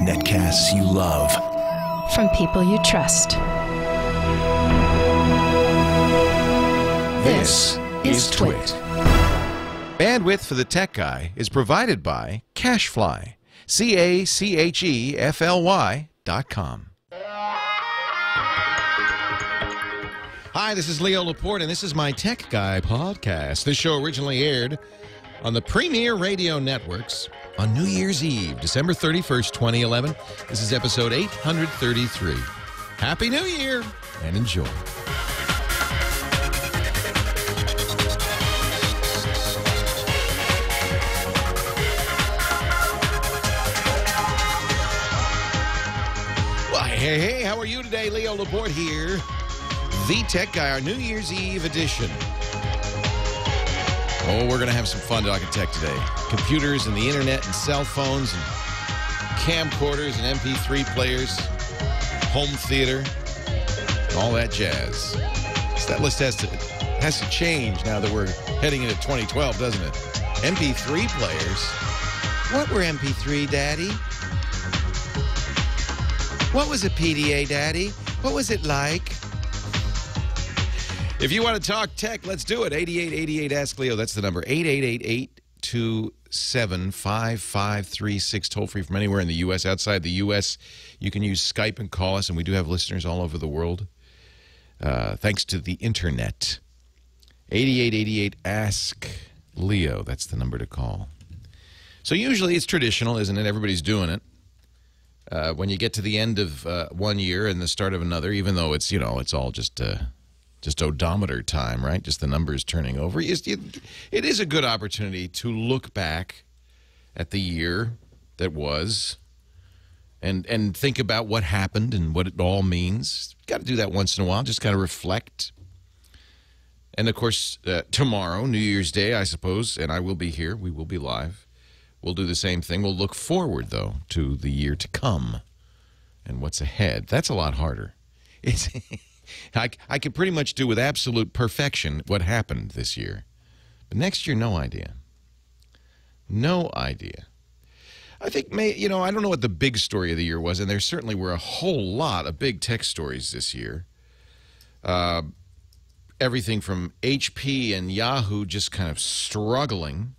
Netcasts you love. From people you trust. This is TWiT. Bandwidth for the Tech Guy is provided by Cachefly. CACHEFLY.com. Hi, this is Leo Laporte, and this is my Tech Guy podcast. This show originally aired on the Premier Radio Networks on New Year's Eve, December 31st, 2011. This is episode 833. Happy New Year, and enjoy. Well, hey, how are you today? Leo Laporte here. The Tech Guy, our New Year's Eve edition. Oh, we're going to have some fun talking tech today. Computers and the internet and cell phones and camcorders and MP3 players, home theater, and all that jazz. So that list has to change now that we're heading into 2012, doesn't it? MP3 players? What were MP3, Daddy? What was a PDA, Daddy? What was it like? If you want to talk tech, let's do it. 8888 Ask Leo. That's the number. 888-827-5536. Toll free from anywhere in the U.S. Outside the U.S., you can use Skype and call us, and we do have listeners all over the world. Thanks to the internet. 8888 Ask Leo. That's the number to call. So usually it's traditional, isn't it? Everybody's doing it. When you get to the end of one year and the start of another, even though it's, you know, it's all just odometer time, right? Just the numbers turning over. It is a good opportunity to look back at the year that was and think about what happened and what it all means. Got to do that once in a while, just kind of reflect. And, of course, tomorrow, New Year's Day, I suppose, and I will be here. We will be live. We'll do the same thing. We'll look forward, though, to the year to come and what's ahead. That's a lot harder. It's... I could pretty much do with absolute perfection what happened this year. But next year, no idea. No idea. I think, I don't know what the big story of the year was, and there certainly were a whole lot of big tech stories this year. Everything from HP and Yahoo just kind of struggling.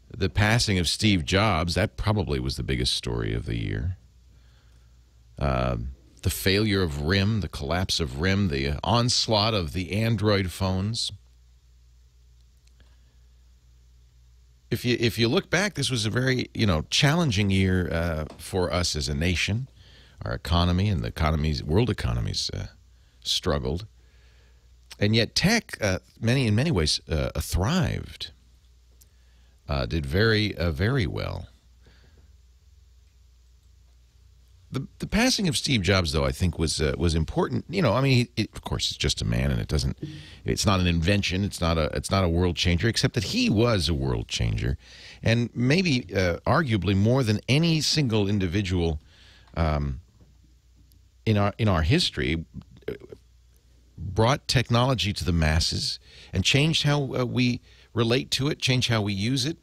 The passing of Steve Jobs, that probably was the biggest story of the year. The failure of RIM, the collapse of RIM, the onslaught of the Android phones. If you look back, this was a very challenging year for us as a nation. Our economy and the world economies struggled, and yet tech, in many ways, thrived. Did very well. The passing of Steve Jobs, though, I think was important. Of course, it's just a man, and it's not an invention. It's not a world changer, except that he was a world changer, and maybe arguably more than any single individual in our history, brought technology to the masses and changed how we relate to it, changed how we use it.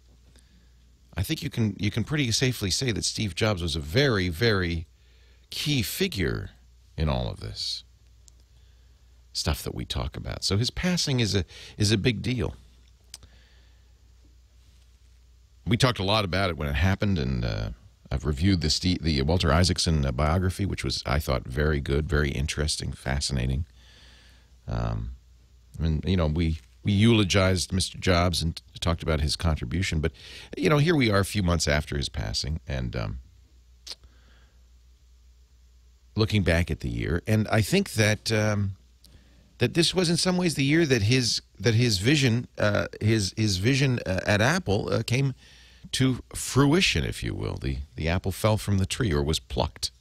I think you can pretty safely say that Steve Jobs was a very, very key figure in all of this stuff that we talk about. So his passing is a big deal. We talked a lot about it when it happened, and I've reviewed the Walter Isaacson biography, which was, I thought, very good, very interesting, fascinating. We eulogized Mr. Jobs and talked about his contribution, but here we are a few months after his passing, and looking back at the year, and I think that that this was in some ways the year that his vision at Apple came to fruition, if you will. The apple fell from the tree, or was plucked.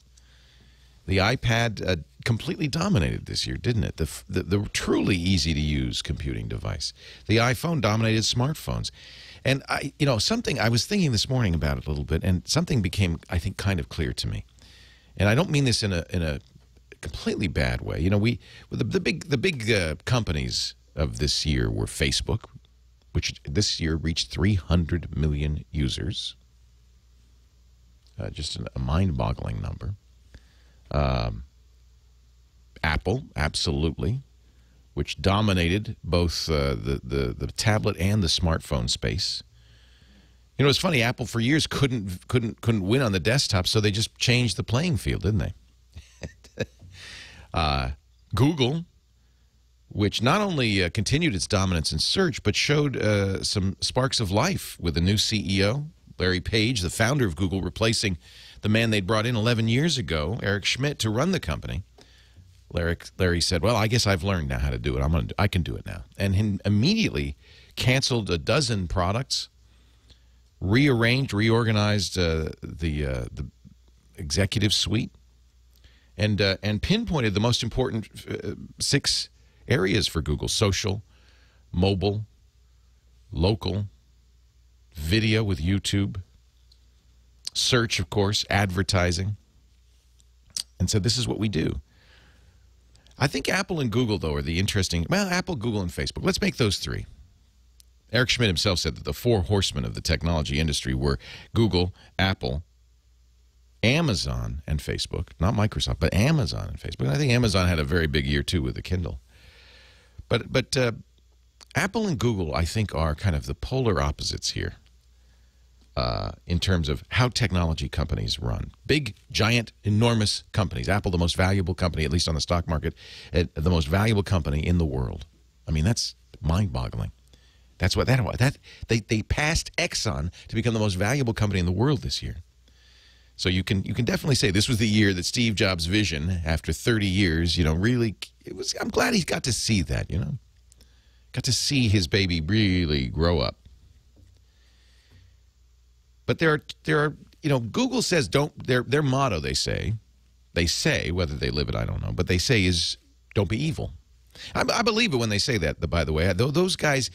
The iPad completely dominated this year, didn't it? The truly easy to use computing device. The iPhone dominated smartphones, and I was thinking this morning about it a little bit, and something became, I think, kind of clear to me. And I don't mean this in a completely bad way. The big companies of this year were Facebook, which this year reached 300 million users. just a mind-boggling number. Apple, absolutely, which dominated both the tablet and the smartphone space. You know, it's funny. Apple for years couldn't win on the desktop, so they just changed the playing field, didn't they? Google, which not only continued its dominance in search, but showed some sparks of life with a new CEO, Larry Page, the founder of Google, replacing the man they'd brought in 11 years ago, Eric Schmidt, to run the company. Larry said, "Well, I guess I've learned now how to do it. I can do it now," and he immediately canceled a dozen products, reorganized the executive suite, and pinpointed the most important 6 areas for Google: social, mobile, local, video with YouTube, search, of course, advertising, and said, "This is what we do." I think Apple and Google, though, are the interesting... Well, Apple, Google, and Facebook. Let's make those 3. Eric Schmidt himself said that the 4 horsemen of the technology industry were Google, Apple, Amazon, and Facebook. Not Microsoft, but Amazon and Facebook. And I think Amazon had a very big year, too, with the Kindle. But Apple and Google, I think, are kind of the polar opposites here in terms of how technology companies run. Big, giant, enormous companies. Apple, the most valuable company, at least on the stock market, the most valuable company in the world. I mean, that's mind-boggling. That's what they passed Exxon to become the most valuable company in the world this year. So you can definitely say this was the year that Steve Jobs' vision, after 30 years, you know, really, I'm glad he got to see that, you know. Got to see his baby really grow up. But there are, you know, Google says their motto, they say, whether they live it, I don't know, but they say is don't be evil. I believe it when they say that, by the way. Those guys,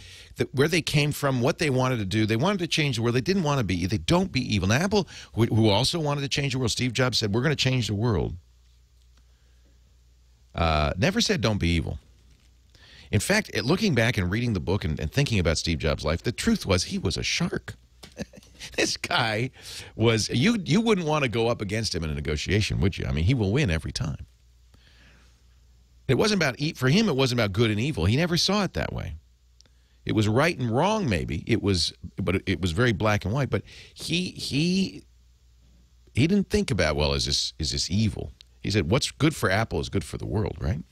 where they came from, what they wanted to do, they wanted to change the world. They didn't want to be, they don't be evil. Now, Apple, who also wanted to change the world, Steve Jobs said, we're going to change the world. Never said don't be evil. In fact, looking back and reading the book and thinking about Steve Jobs' life, the truth was he was a shark. This guy was, you wouldn't want to go up against him in a negotiation, would you? I mean, he will win every time. It wasn't about, for him, it wasn't about good and evil. He never saw it that way. It was right and wrong, maybe. But it was very black and white. But he didn't think about, well, is this evil? He said, what's good for Apple is good for the world, right?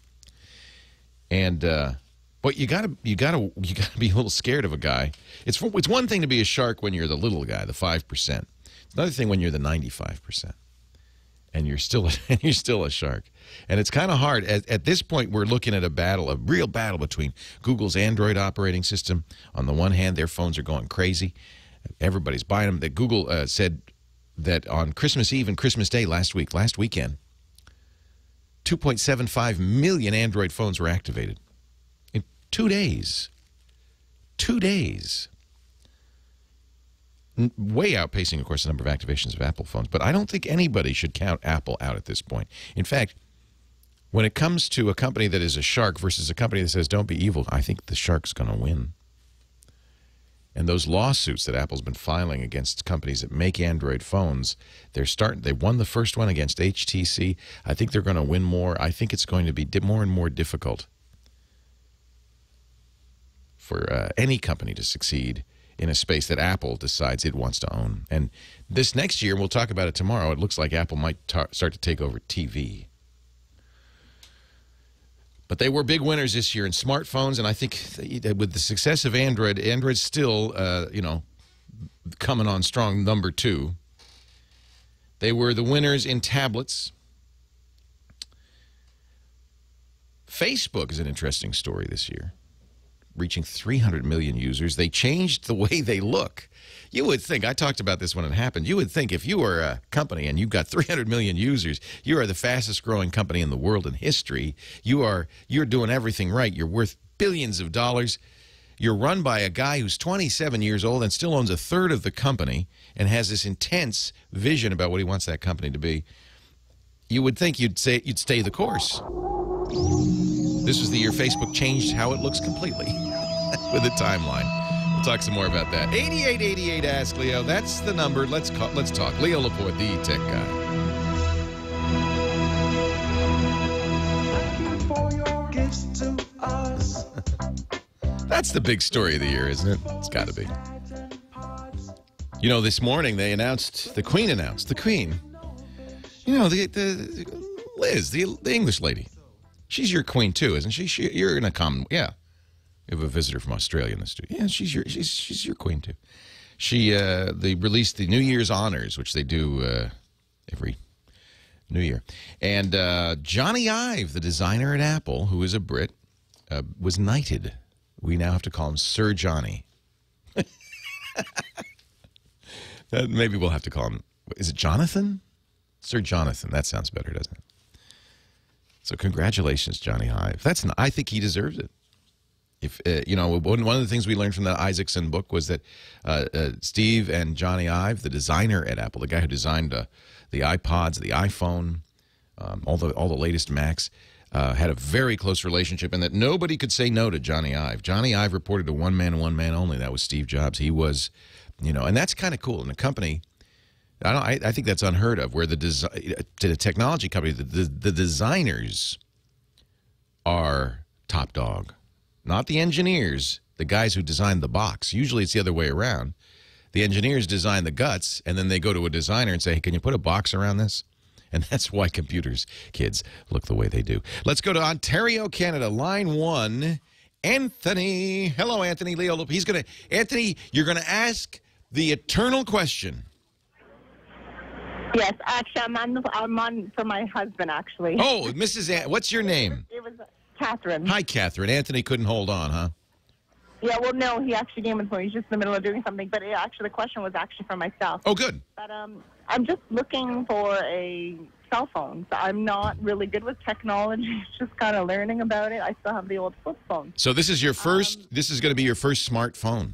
And but you gotta be a little scared of a guy. It's one thing to be a shark when you're the little guy, the 5%. It's another thing when you're the 95%, and you're still a shark. And it's kind of hard. At this point, we're looking at a real battle between Google's Android operating system. On the one hand, their phones are going crazy. Everybody's buying them. That Google said that on Christmas Eve and Christmas Day last weekend, 2.75 million Android phones were activated in 2 days. 2 days. Way outpacing, of course, the number of activations of Apple phones. But I don't think anybody should count Apple out at this point. In fact, when it comes to a company that is a shark versus a company that says don't be evil, I think the shark's going to win. And those lawsuits that Apple's been filing against companies that make Android phones, they won the first one against HTC. I think they're going to win more. I think it's going to be more and more difficult for any company to succeed in a space that Apple decides it wants to own. And this next year, we'll talk about it tomorrow, it looks like Apple might start to take over TV. But they were big winners this year in smartphones, and I think with the success of Android, Android's still, you know, coming on strong, number 2. They were the winners in tablets. Facebook is an interesting story this year, reaching 300 million users. They changed the way they look. You would think, I talked about this when it happened, you would think if you were a company and you've got 300 million users, you are the fastest growing company in the world in history. You're doing everything right. You're worth billions of dollars. You're run by a guy who's 27 years old and still owns a third of the company and has this intense vision about what he wants that company to be. You would think you'd stay the course. This was the year Facebook changed how it looks completely with the timeline. Talk some more about that. 8888 Ask Leo. That's the number. Let's talk. Leo Laporte, the tech guy. That's the big story of the year, isn't it? It's got to be. You know, this morning they announced, the Queen. You know, the Liz, the English lady. She's your queen too, isn't she? You're in a common, yeah. We have a visitor from Australia in the studio. Yeah, she's your queen too. They released the New Year's honors, which they do every New Year. And Johnny Ive, the designer at Apple, who is a Brit, was knighted. We now have to call him Sir Johnny. Maybe we'll have to call him, is it Jonathan? Sir Jonathan. That sounds better, doesn't it? So congratulations, Johnny Ive. I think he deserves it. If you know, one of the things we learned from the Isaacson book was that Steve and Johnny Ive, the designer at Apple, the guy who designed the iPods, the iPhone, all the latest Macs, had a very close relationship, and that nobody could say no to Johnny Ive. Johnny Ive reported to one man and one man only. That was Steve Jobs. He was, you know, and that's kind of cool in a company. I think that's unheard of, where to the technology company, the designers are top dog, not the engineers, the guys who designed the box. Usually it's the other way around. The engineers design the guts, and then they go to a designer and say, hey, can you put a box around this? And that's why computers, kids, look the way they do. Let's go to Ontario, Canada. Line 1, Anthony. Hello, Anthony. Leo, Anthony, you're going to ask the eternal question. Yes, actually, I'm on for my husband, actually. Oh, Mrs. What's your name? It was Catherine. Hi, Catherine. Anthony couldn't hold on, huh? Yeah, well, no, he actually came in for me. He's just in the middle of doing something. But the question was actually for myself. Oh, good. But I'm just looking for a cell phone. So I'm not really good with technology. Just kind of learning about it. I still have the old flip phone. So this is your first. This is going to be your first smartphone.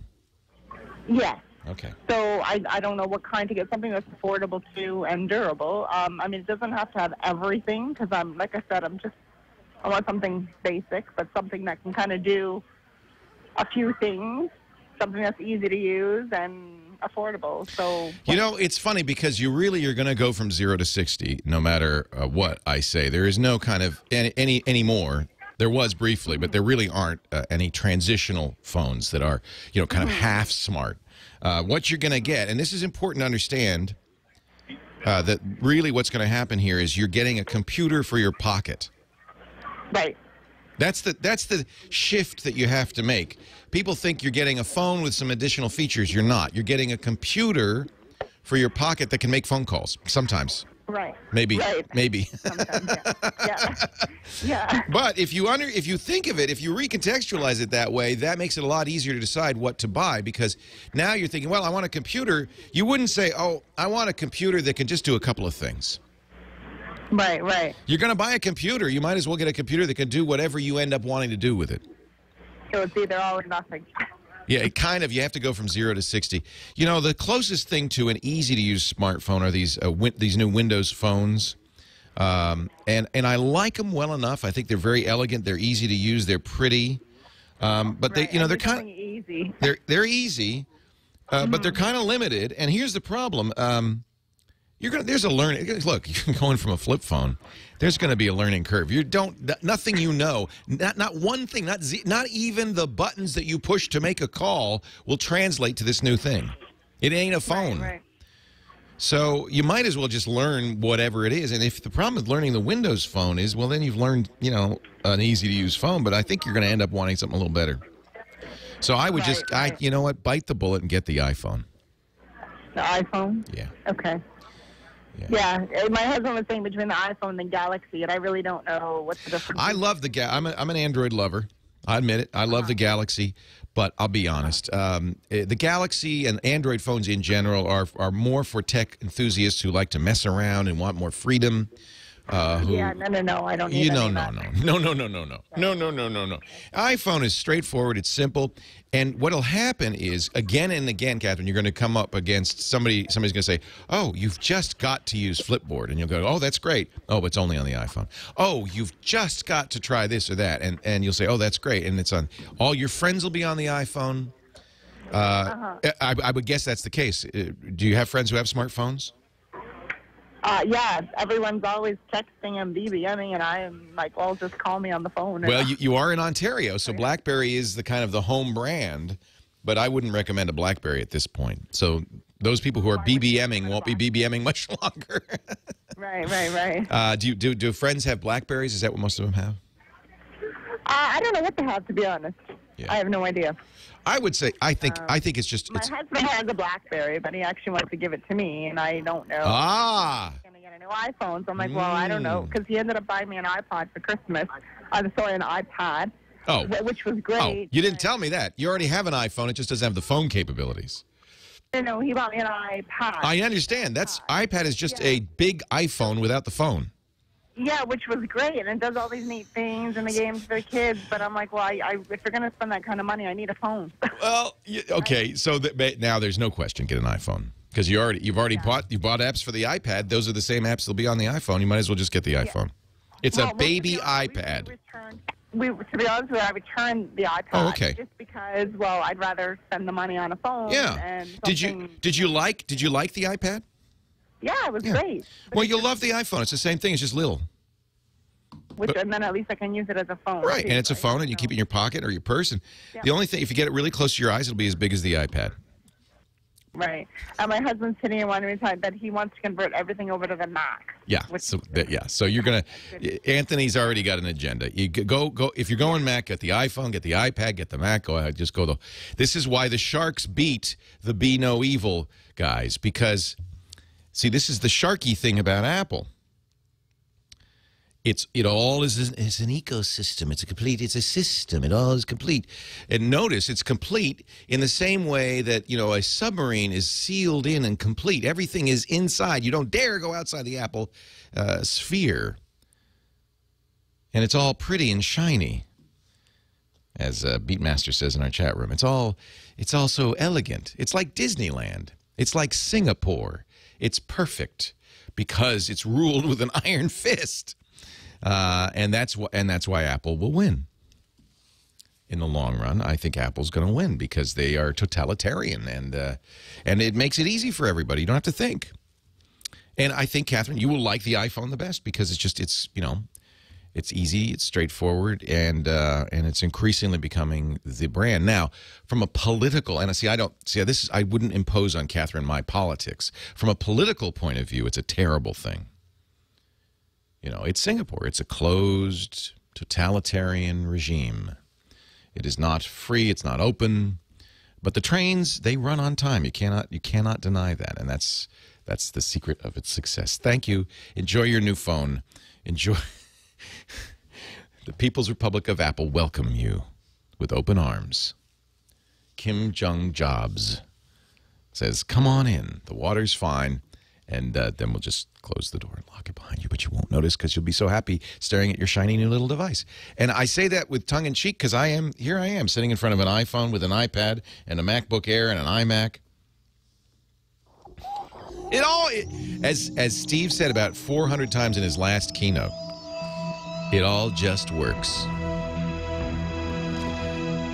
Yes. Okay. So I don't know what kind to get, something that's affordable too and durable. I mean, it doesn't have to have everything, because like I said, I want something basic, but something that can kind of do a few things, something that's easy to use and affordable. So you know, it's funny because you're going to go from 0 to 60, no matter what I say. There is no kind of any more. There was briefly, but there really aren't any transitional phones that are, you know, kind of half smart. What you're going to get, and this is important to understand, that really what's going to happen here is you're getting a computer for your pocket. Right. That's the shift that you have to make. People think you're getting a phone with some additional features. You're not. You're getting a computer for your pocket that can make phone calls sometimes. Right. Maybe. Right. Maybe. Sometimes, yeah. Yeah. But if you think of it, if you recontextualize it that way, that makes it a lot easier to decide what to buy, because now you're thinking, well, I want a computer. You wouldn't say, oh, I want a computer that can just do a couple of things. Right, right. You're going to buy a computer. You might as well get a computer that can do whatever you end up wanting to do with it. So it's either all or nothing. Yeah, you have to go from 0 to 60. You know, the closest thing to an easy-to-use smartphone are these new Windows phones. And I like them well enough. I think they're very elegant. They're easy to use. They're pretty. But right. they're kind of easy. They're easy, but they're kind of limited. And here's the problem. There's a learning. Look, you're going from a flip phone. There's going to be a learning curve. Nothing you know, not one thing, not even the buttons that you push to make a call will translate to this new thing. It ain't a phone. Right. So you might as well just learn whatever it is. And if the problem with learning the Windows phone is, well, then you've learned, you know, an easy-to-use phone. But I think you're going to end up wanting something a little better. So I would you know what, bite the bullet and get the iPhone. The iPhone? Yeah. Okay. Yeah, my husband was saying between the iPhone and the Galaxy, and I really don't know what's the difference. I love I'm an Android lover. I admit it. I love the Galaxy, but I'll be honest. The Galaxy and Android phones in general are more for tech enthusiasts who like to mess around and want more freedom. No, I don't need No. iPhone is straightforward. It's simple. And what'll happen is, again and again, Catherine, you're going to come up against somebody's going to say, oh, you've just got to use Flipboard. And you'll go, oh, that's great. Oh, but it's only on the iPhone. Oh, you've just got to try this or that. And you'll say, oh, that's great. And it's on. All your friends will be on the iPhone. I would guess that's the case. Do you have friends who have smartphones? Yeah, everyone's always texting and BBMing, and I'm like, well, just call me on the phone. Well, you are in Ontario, so BlackBerry is the kind of the home brand, but I wouldn't recommend a BlackBerry at this point. So those people who are BBMing won't be BBMing much longer. Right. Do friends have BlackBerries? Is that what most of them have? I don't know what to have, to be honest. Yeah. I have no idea. I would say I think it's just my husband has a BlackBerry, but he actually wants to give it to me, and I don't know. Ah. He's going to get a new iPhone, so I'm like, well, I don't know, because he ended up buying me an iPod for Christmas. An iPad. Oh. Which was great. Oh, you didn't tell me that. You already have an iPhone. It just doesn't have the phone capabilities. No, he bought me an iPad. I understand. iPad is just a big iPhone without the phone. Yeah, which was great, and it does all these neat things and the games for the kids. But I'm like, well, if you're going to spend that kind of money, I need a phone. Well, okay. So now there's no question. Get an iPhone because you've already bought apps for the iPad. Those are the same apps that'll be on the iPhone. You might as well just get the iPhone. It's a baby iPad. To be honest with you, I returned the iPad. Oh, okay. Just because, well, I'd rather spend the money on a phone. Yeah. And Did you like the iPad? Yeah, it was great. Well, you'll love the iPhone. It's the same thing. It's just little. And then at least I can use it as a phone. Right, too, and it's a phone, and you keep it in your pocket or your purse. And the only thing, if you get it really close to your eyes, it'll be as big as the iPad. Right. My husband's sitting here wanting me to tell that he wants to convert everything over to the Mac. Yeah. So you're gonna. Anthony's already got an agenda. You go. If you're going Mac, get the iPhone, get the iPad, get the Mac. Go ahead. Just go. This is why the Sharks beat the Be No Evil guys, because see, this is the sharky thing about Apple. It all is an ecosystem. It's a system. It all is complete. And notice it's complete in the same way that, a submarine is sealed in and complete. Everything is inside. You don't dare go outside the Apple sphere. And it's all pretty and shiny, as Beatmaster says in our chat room. It's all so elegant. It's like Disneyland. It's like Singapore. It's perfect because it's ruled with an iron fist. And that's why Apple will win. In the long run, I think Apple's going to win because they are totalitarian, and it makes it easy for everybody. You don't have to think. And I think, Catherine, you will like the iPhone the best because it's easy, it's straightforward, and it's increasingly becoming the brand. Now, from a political, and I wouldn't impose on Catherine my politics. From a political point of view, it's a terrible thing. It's Singapore. It's a closed, totalitarian regime. It is not free. It's not open. But the trains, they run on time. You cannot deny that, and that's the secret of its success. Thank you. Enjoy your new phone. Enjoy. The People's Republic of Apple welcome you with open arms. Kim Jong Jobs says, "Come on in. The water's fine." And then we'll just close the door and lock it behind you. But you won't notice because you'll be so happy staring at your shiny new little device. And I say that with tongue-in-cheek because here I am sitting in front of an iPhone with an iPad and a MacBook Air and an iMac. As Steve said about 400 times in his last keynote, it all just works.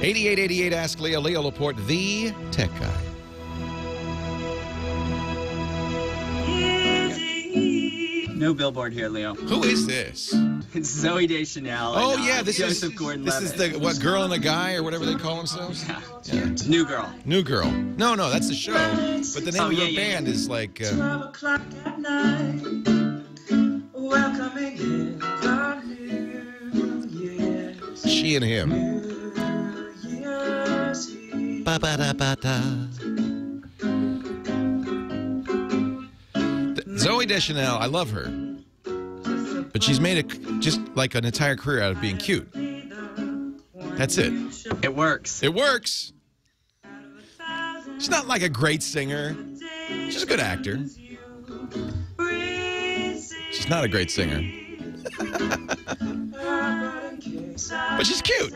8888 Ask Leo. Leo Laporte, the tech guy. No billboard here, Leo. Who is this? It's Zoe Deschanel. Oh, and, yeah, this Joseph is Gordon-Levitt. This is the girl and a guy or whatever they call themselves. Yeah. New Girl. New Girl. No, that's the show. But the name of the band is like. 12 o'clock at night, welcoming in the new year. She and him. New Year's Eve. Ba-ba-da-ba-da. Zoe Deschanel, I love her. But she's made just like an entire career out of being cute. That's it. It works. It works. She's not like a great singer. She's a good actor. She's not a great singer. But she's cute.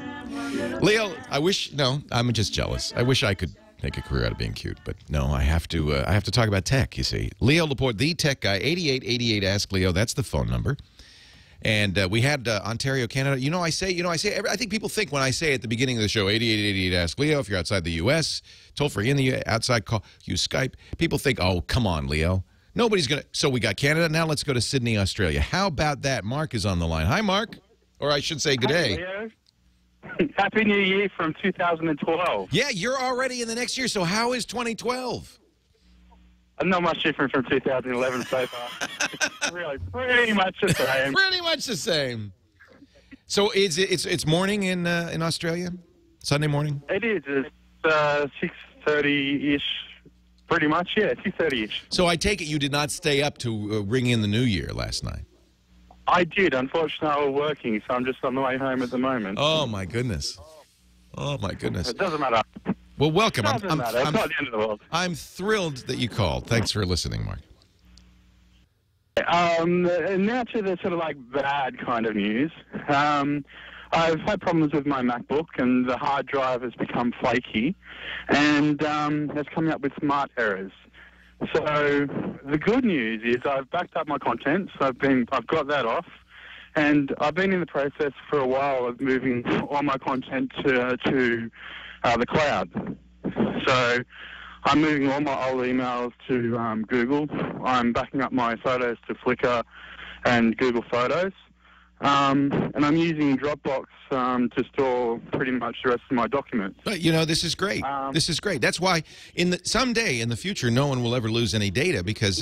Leo, I'm just jealous. I wish I could make a career out of being cute, but no, I have to talk about tech, you see. Leo Laporte, the tech guy, 8888 Ask Leo, that's the phone number. And we had Ontario, Canada. I think people think when I say at the beginning of the show, 8888 Ask Leo, if you're outside the U.S., toll free in the outside call, use Skype. People think, oh, come on, Leo. Nobody's going to. So we got Canada. Now let's go to Sydney, Australia. How about that? Mark is on the line. Hi, Mark. Or I should say good day. Leo. Happy New Year from 2012. Yeah, you're already in the next year. So how is 2012? Not much different from 2011 so far. Really, pretty much the same. Pretty much the same. So it's morning in Australia? Sunday morning? It is. It's 6:30-ish. Pretty much, yeah, 6:30-ish. So I take it you did not stay up to ring in the new year last night? I did. Unfortunately, I was working, so I'm just on the way home at the moment. Oh, my goodness. Oh, my goodness. It doesn't matter. Well, welcome. It doesn't matter. It's not the end of the world. I'm thrilled that you called. Thanks for listening, Mark. Now to the sort of like bad kind of news. I've had problems with my MacBook, and the hard drive has become flaky, and has come up with smart errors. So the good news is I've backed up my contents. I've got that off, and I've been in the process for a while of moving all my content to the cloud. So I'm moving all my old emails to Google. I'm backing up my photos to Flickr and Google Photos. And I'm using Dropbox to store pretty much the rest of my documents. But, this is great. This is great. That's why someday in the future, no one will ever lose any data because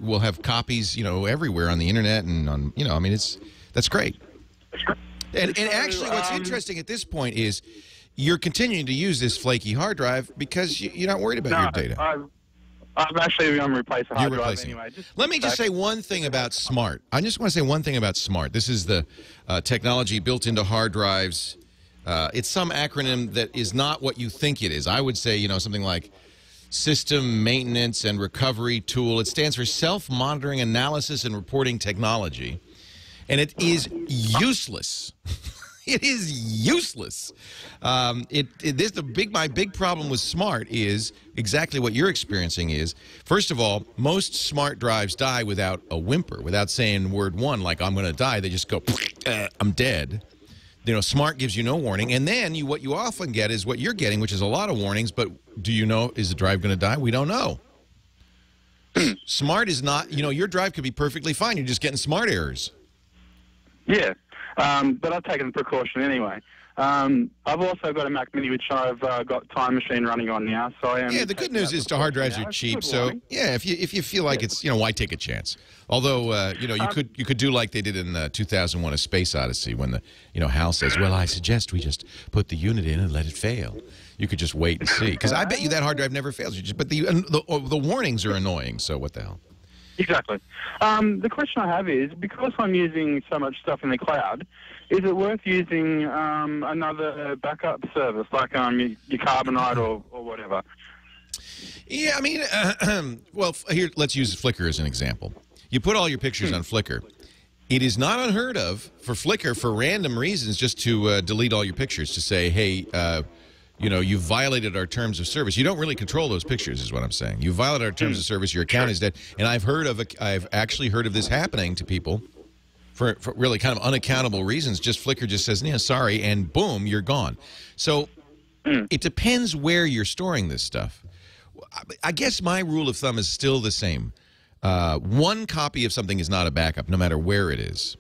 we'll have copies, everywhere on the internet and on, that's great. And actually, what's interesting at this point is you're continuing to use this flaky hard drive because you're not worried about your data. I'm replacing a hard drive anyway. Let me just say one thing about Smart. I just want to say one thing about Smart. This is the technology built into hard drives. It's some acronym that is not what you think it is. I would say, something like System Maintenance and Recovery Tool. It stands for Self-Monitoring Analysis and Reporting Technology. And it is useless. It is useless. My big problem with Smart is exactly what you're experiencing is, first of all, most Smart drives die without a whimper, without saying word one, like I'm going to die. They just go, I'm dead. Smart gives you no warning. And then what you often get is what you're getting, which is a lot of warnings. But do you know, is the drive going to die? We don't know. Smart is not, your drive could be perfectly fine. You're just getting Smart errors. Yeah. But I've taken the precaution anyway. I've also got a Mac Mini, which I've got Time Machine running on now. So I am. Yeah, the good news is the hard drives are cheap. So yeah, if you feel like it's why take a chance? Although you could do like they did in 2001: A Space Odyssey when the Hal says, "Well, I suggest we just put the unit in and let it fail." You could just wait and see because I bet you that hard drive never fails. But the warnings are annoying. So what the hell? Exactly. The question I have is, because I'm using so much stuff in the cloud, is it worth using another backup service like your Carbonite or whatever? Yeah, I mean, well, here, let's use Flickr as an example. You put all your pictures on Flickr. It is not unheard of for Flickr, for random reasons, just to delete all your pictures, to say, hey, you violated our terms of service. You don't really control those pictures, is what I'm saying. You violated our terms of service. Your account is dead. And I've actually heard of this happening to people for really kind of unaccountable reasons. Just Flickr just says, yeah, sorry, and boom, you're gone. So it depends where you're storing this stuff. I guess my rule of thumb is still the same. One copy of something is not a backup, no matter where it is.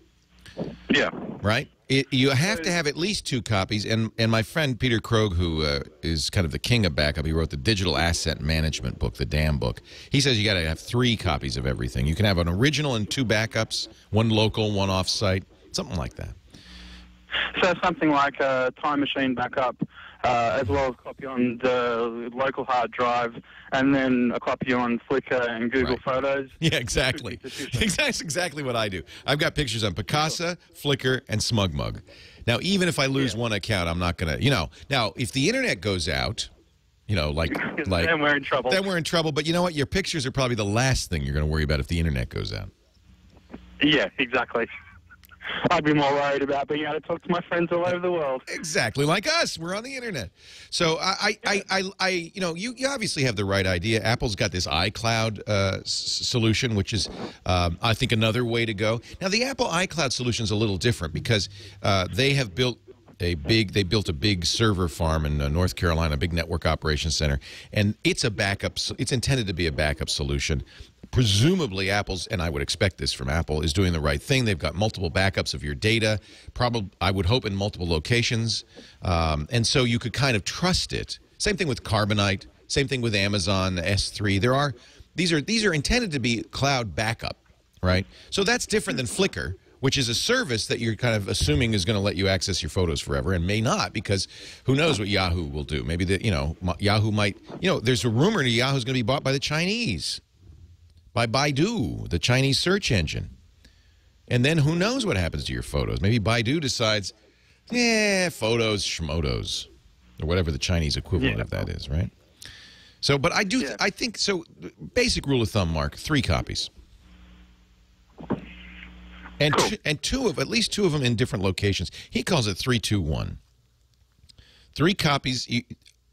Yeah. Right? You have to have at least 2 copies, and my friend Peter Krogh, who is kind of the king of backup, he wrote the Digital Asset Management book, the DAM book. He says you got to have 3 copies of everything. You can have an original and 2 backups, 1 local, 1 off-site, something like that. So something like a Time Machine backup, as well as a copy on the local hard drive, and then a copy on Flickr and Google Photos. Yeah, exactly. That's exactly what I do. I've got pictures on Picasa, Flickr, and SmugMug. Now, even if I lose one account, I'm not going to, Now, if the internet goes out, like then we're in trouble. Then we're in trouble. But you know what? Your pictures are probably the last thing you're going to worry about if the internet goes out. Yeah, exactly. I'd be more worried about being able to talk to my friends all over the world. Exactly like us. We're on the internet. So you know, you obviously have the right idea. Apple's got this iCloud solution, which is, I think, another way to go. Now, the Apple iCloud solution is a little different because they have built a big server farm in North Carolina, a big network operations center, and it's a backup. It's intended to be a backup solution. Presumably, Apple's, and I would expect this from Apple, is doing the right thing. They've got multiple backups of your data, probably, I would hope, in multiple locations, and so you could kind of trust it. Same thing with Carbonite. Same thing with Amazon S3. These are intended to be cloud backup, right? So that's different than Flickr, which is a service that you're kind of assuming is going to let you access your photos forever, and may not, because who knows what Yahoo will do. Maybe Yahoo might, there's a rumor that Yahoo's going to be bought by the Chinese, by Baidu, the Chinese search engine. And then who knows what happens to your photos. Maybe Baidu decides, photos, schmotos, or whatever the Chinese equivalent of that is, right? So, but I think, so basic rule of thumb, Mark, 3 copies. And cool. At least two of them in different locations. He calls it 3-2-1. 3 copies,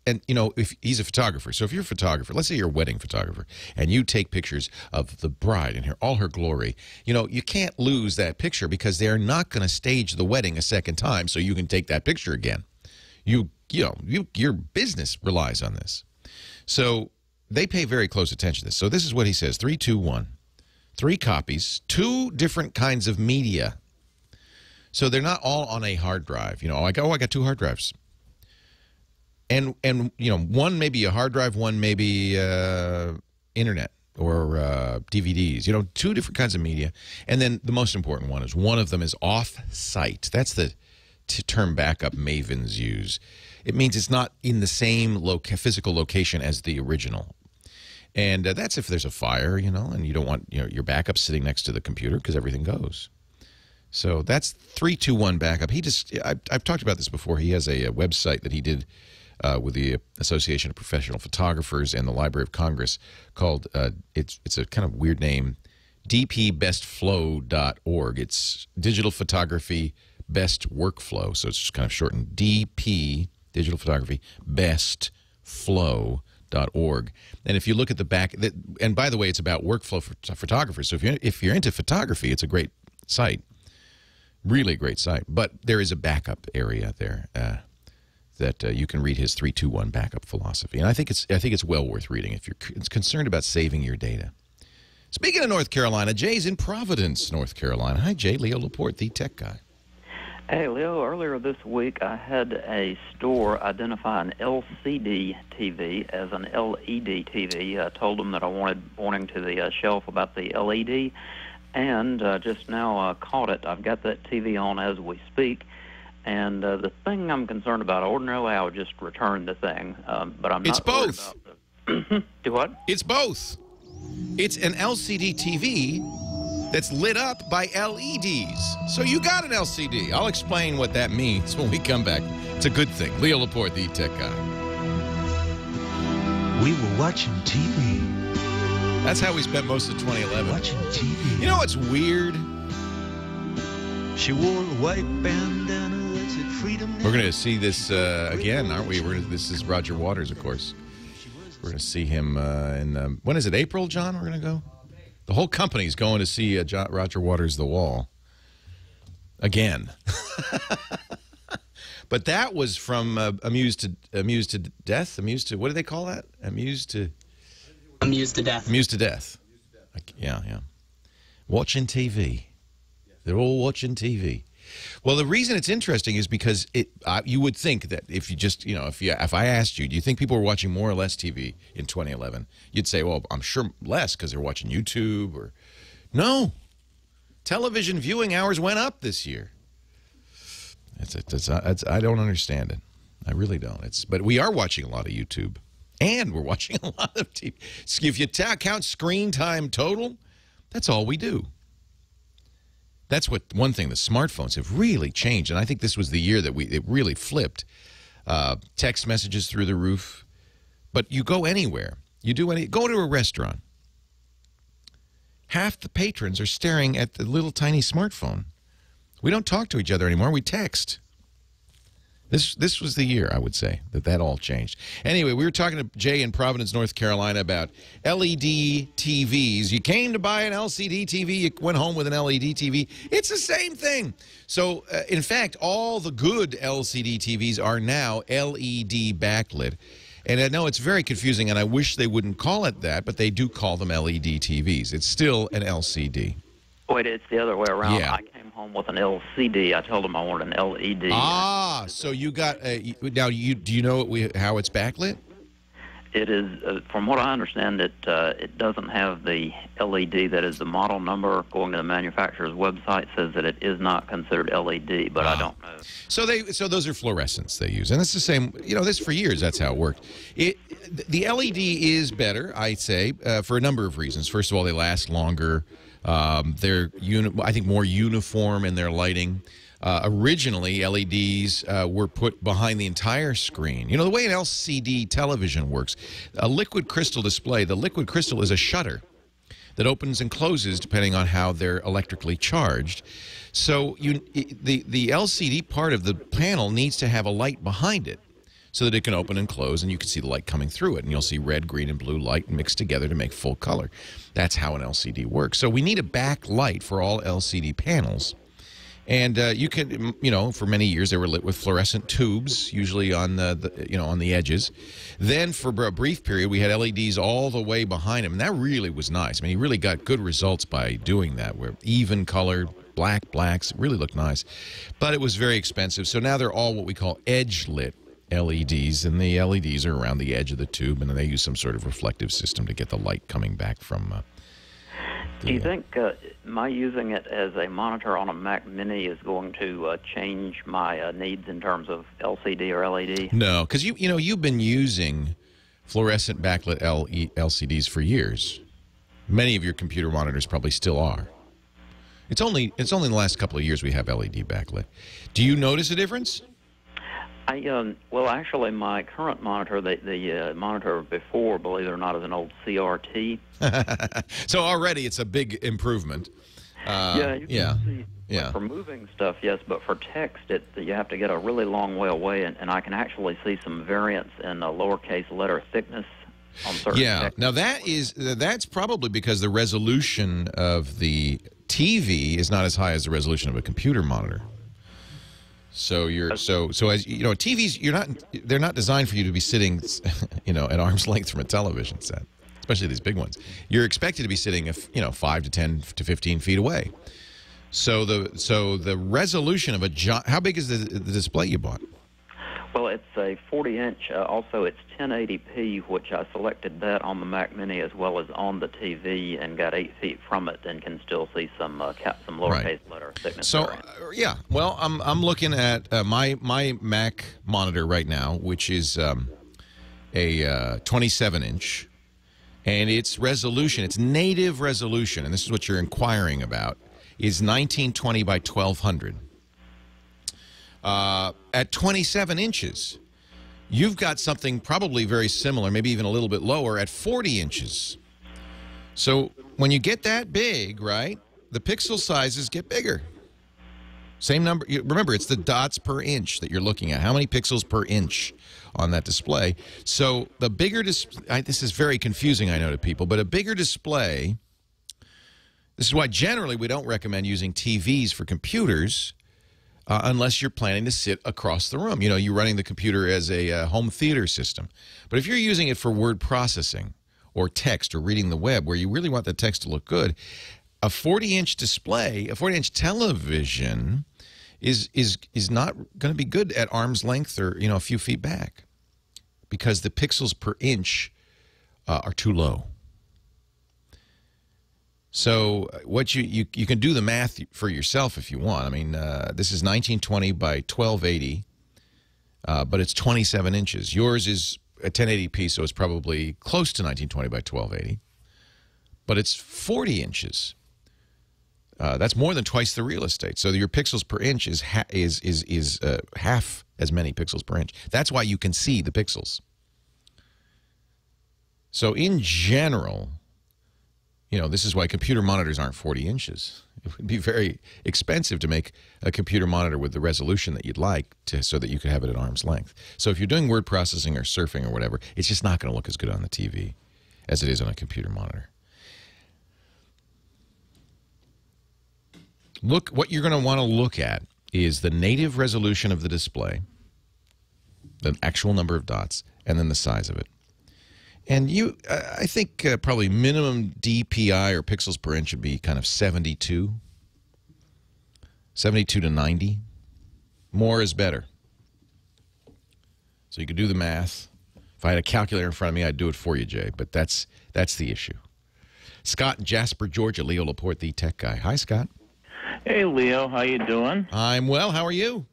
and if he's a photographer. So if you're a photographer, let's say you're a wedding photographer, and you take pictures of the bride in all her glory, you can't lose that picture because they're not going to stage the wedding a second time so you can take that picture again. Your business relies on this. So they pay very close attention to this. So this is what he says, 3-2-1. 3 copies, 2 different kinds of media. So they're not all on a hard drive. I got 2 hard drives. And one may be a hard drive, one may be internet or DVDs. 2 different kinds of media. And then the most important one is one of them is off-site. That's the term backup mavens use. It means it's not in the same physical location as the original. And that's if there's a fire, and you don't want your backup sitting next to the computer because everything goes. So that's 3-2-1 backup. I've talked about this before. He has a website that he did with the Association of Professional Photographers and the Library of Congress called, it's a kind of weird name, dpbestflow.org. It's Digital Photography Best Workflow. So it's just kind of shortened DP, Digital Photography Best Flow. .org. And if you look at the back, and by the way, it's about workflow for photographers. So if you're into photography, it's a great site, really great site. But there is a backup area there that you can read his 3-2-1 backup philosophy, and I think it's well worth reading if you're concerned about saving your data. Speaking of North Carolina, Jay's in Providence, North Carolina. Hi, Jay. Leo Laporte, the tech guy. Hey, Leo, earlier this week I had a store identify an LCD TV as an LED TV. I told them that I wanting to the shelf about the LED, and just now caught it. I've got that TV on as we speak, and the thing I'm concerned about, ordinarily I would just return the thing, but I'm not. It's both. Do what? It's both. It's an LCD TV that's lit up by LEDs. So you got an LCD. I'll explain what that means when we come back. It's a good thing. Leo Laporte, the tech guy. We were watching TV. That's how we spent most of 2011. Watching TV. You know what's weird? She wore a white bandana that said freedom. We're going to see this again, aren't we? This is Roger Waters, of course. We're going to see him in, when is it, April, John, we're going to go? The whole company's going to see Roger Waters' The Wall. Again. But that was from Amused to Death? Amused to, what do they call that? Amused to Death. Amused to Death. Yeah. Watching TV. They're all watching TV. Well, the reason it's interesting is because you would think that if you just, if I asked you, do you think people were watching more or less TV in 2011? You'd say, well, I'm sure less because they're watching YouTube or... No. Television viewing hours went up this year. I don't understand it. I really don't. But we are watching a lot of YouTube, and we're watching a lot of TV. If you count screen time total, that's all we do. That's one thing the smartphones have really changed, and I think this was the year that it really flipped. Text messages through the roof, but you go anywhere, go to a restaurant. Half the patrons are staring at the little tiny smartphone. We don't talk to each other anymore. We text. This was the year, I would say, that all changed. Anyway, we were talking to Jay in Providence, North Carolina about LED TVs. You came to buy an LCD TV, you went home with an LED TV. It's the same thing. So, in fact, all the good LCD TVs are now LED backlit. And I know it's very confusing, and I wish they wouldn't call it that, but they do call them LED TVs. It's still an LCD. Wait, it's the other way around. Yeah. I came home with an LCD. I told them I wanted an LED. Ah, so you got now. Do you know how it's backlit? It is, from what I understand, it doesn't have the LED that is the model number. Going to the manufacturer's website says that it is not considered LED, but I don't know. So those are fluorescents they use, and it's the same. You know, this for years. That's how it worked. The LED is better, I'd say, for a number of reasons. First of all, they last longer. They're I think more uniform in their lighting. Originally, LEDs were put behind the entire screen. You know, the way an LCD television works, a liquid crystal display, the liquid crystal is a shutter that opens and closes depending on how they're electrically charged. So the LCD part of the panel needs to have a light behind it so that it can open and close, and you can see the light coming through it. And you'll see red, green, and blue light mixed together to make full color. That's how an LCD works. So we need a backlight for all LCD panels. And you can, you know, for many years they were lit with fluorescent tubes, usually on on the edges. Then for a brief period we had LEDs all the way behind them, and that really was nice. I mean, you really got good results by doing that, where even colored, blacks, it really looked nice. But it was very expensive, so now they're all what we call edge-lit LEDs, and the LEDs are around the edge of the tube, and then they use some sort of reflective system to get the light coming back from Do you think my using it as a monitor on a Mac Mini is going to change my needs in terms of LCD or LED? No, because you've been using fluorescent backlit LCDs for years. Many of your computer monitors probably still are. It's only in the last couple of years we have LED backlit. Do you notice a difference? Well, actually, my current monitor, the monitor before, believe it or not, is an old CRT. So already it's a big improvement. You can see, for moving stuff, yes, but for text, you have to get a really long way away, and I can actually see some variance in lowercase letter thickness on certain text. Now that's probably because the resolution of the TV is not as high as the resolution of a computer monitor. So as you know, TVs they're not designed for you to be sitting, at arm's length from a television set, especially these big ones. You're expected to be sitting 5 to 10 to 15 feet away. So the resolution of how big is the display you bought? Well, it's a 40-inch. Also, it's 1080p, which I selected that on the Mac Mini as well as on the TV, and got 8 feet from it, and can still see some lowercase letter thickness. So, well, I'm looking at my Mac monitor right now, which is a 27-inch, and its resolution, its native resolution, and this is what you're inquiring about, is 1920 by 1200. At 27 inches, you've got something probably very similar, maybe even a little bit lower, at 40 inches. So when you get that big, right, the pixel sizes get bigger. Same number. Remember, it's the dots per inch that you're looking at. How many pixels per inch on that display? So the bigger display, this is very confusing, I know, to people, but a bigger display, this is why generally we don't recommend using TVs for computers, unless you're planning to sit across the room. You're running the computer as a home theater system. But if you're using it for word processing or text or reading the web, where you really want the text to look good, a 40-inch display, a 40-inch television is not going to be good at arm's length or a few feet back, because the pixels per inch are too low. So what you can do the math for yourself if you want. I mean, this is 1920 by 1280, but it's 27 inches. Yours is a 1080p, so it's probably close to 1920 by 1280, but it's 40 inches. That's more than twice the real estate. So your pixels per inch is half as many pixels per inch. That's why you can see the pixels. So in general, You know, this is why computer monitors aren't 40 inches. It would be very expensive to make a computer monitor with the resolution that you'd like so that you could have it at arm's length. So if you're doing word processing or surfing or whatever, it's just not going to look as good on the TV as it is on a computer monitor. Look, what you're going to want to look at is the native resolution of the display, the actual number of dots, and then the size of it. And I think probably minimum DPI or pixels per inch would be kind of 72 to 90. More is better. So you could do the math. If I had a calculator in front of me, I'd do it for you, Jay. But that's the issue. Scott in Jasper, Georgia. Leo Laporte, the tech guy. Hi, Scott. Hey, Leo. How you doing? I'm well. How are you?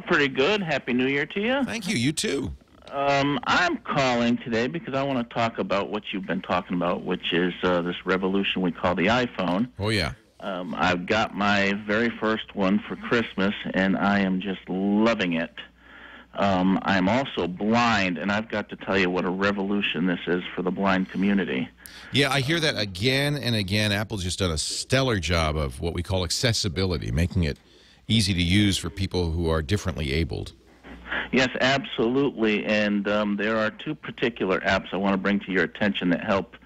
Pretty good. Happy New Year to you. Thank you. You too. I'm calling today because I want to talk about what you've been talking about, which is this revolution we call the iPhone. Oh, yeah. I've got my very first one for Christmas, and I am just loving it. I'm also blind, and I've got to tell you what a revolution this is for the blind community. Yeah, I hear that again and again. Apple's just done a stellar job of what we call accessibility, making it easy to use for people who are differently abled. Yes, absolutely. And there are two particular apps I want to bring to your attention that help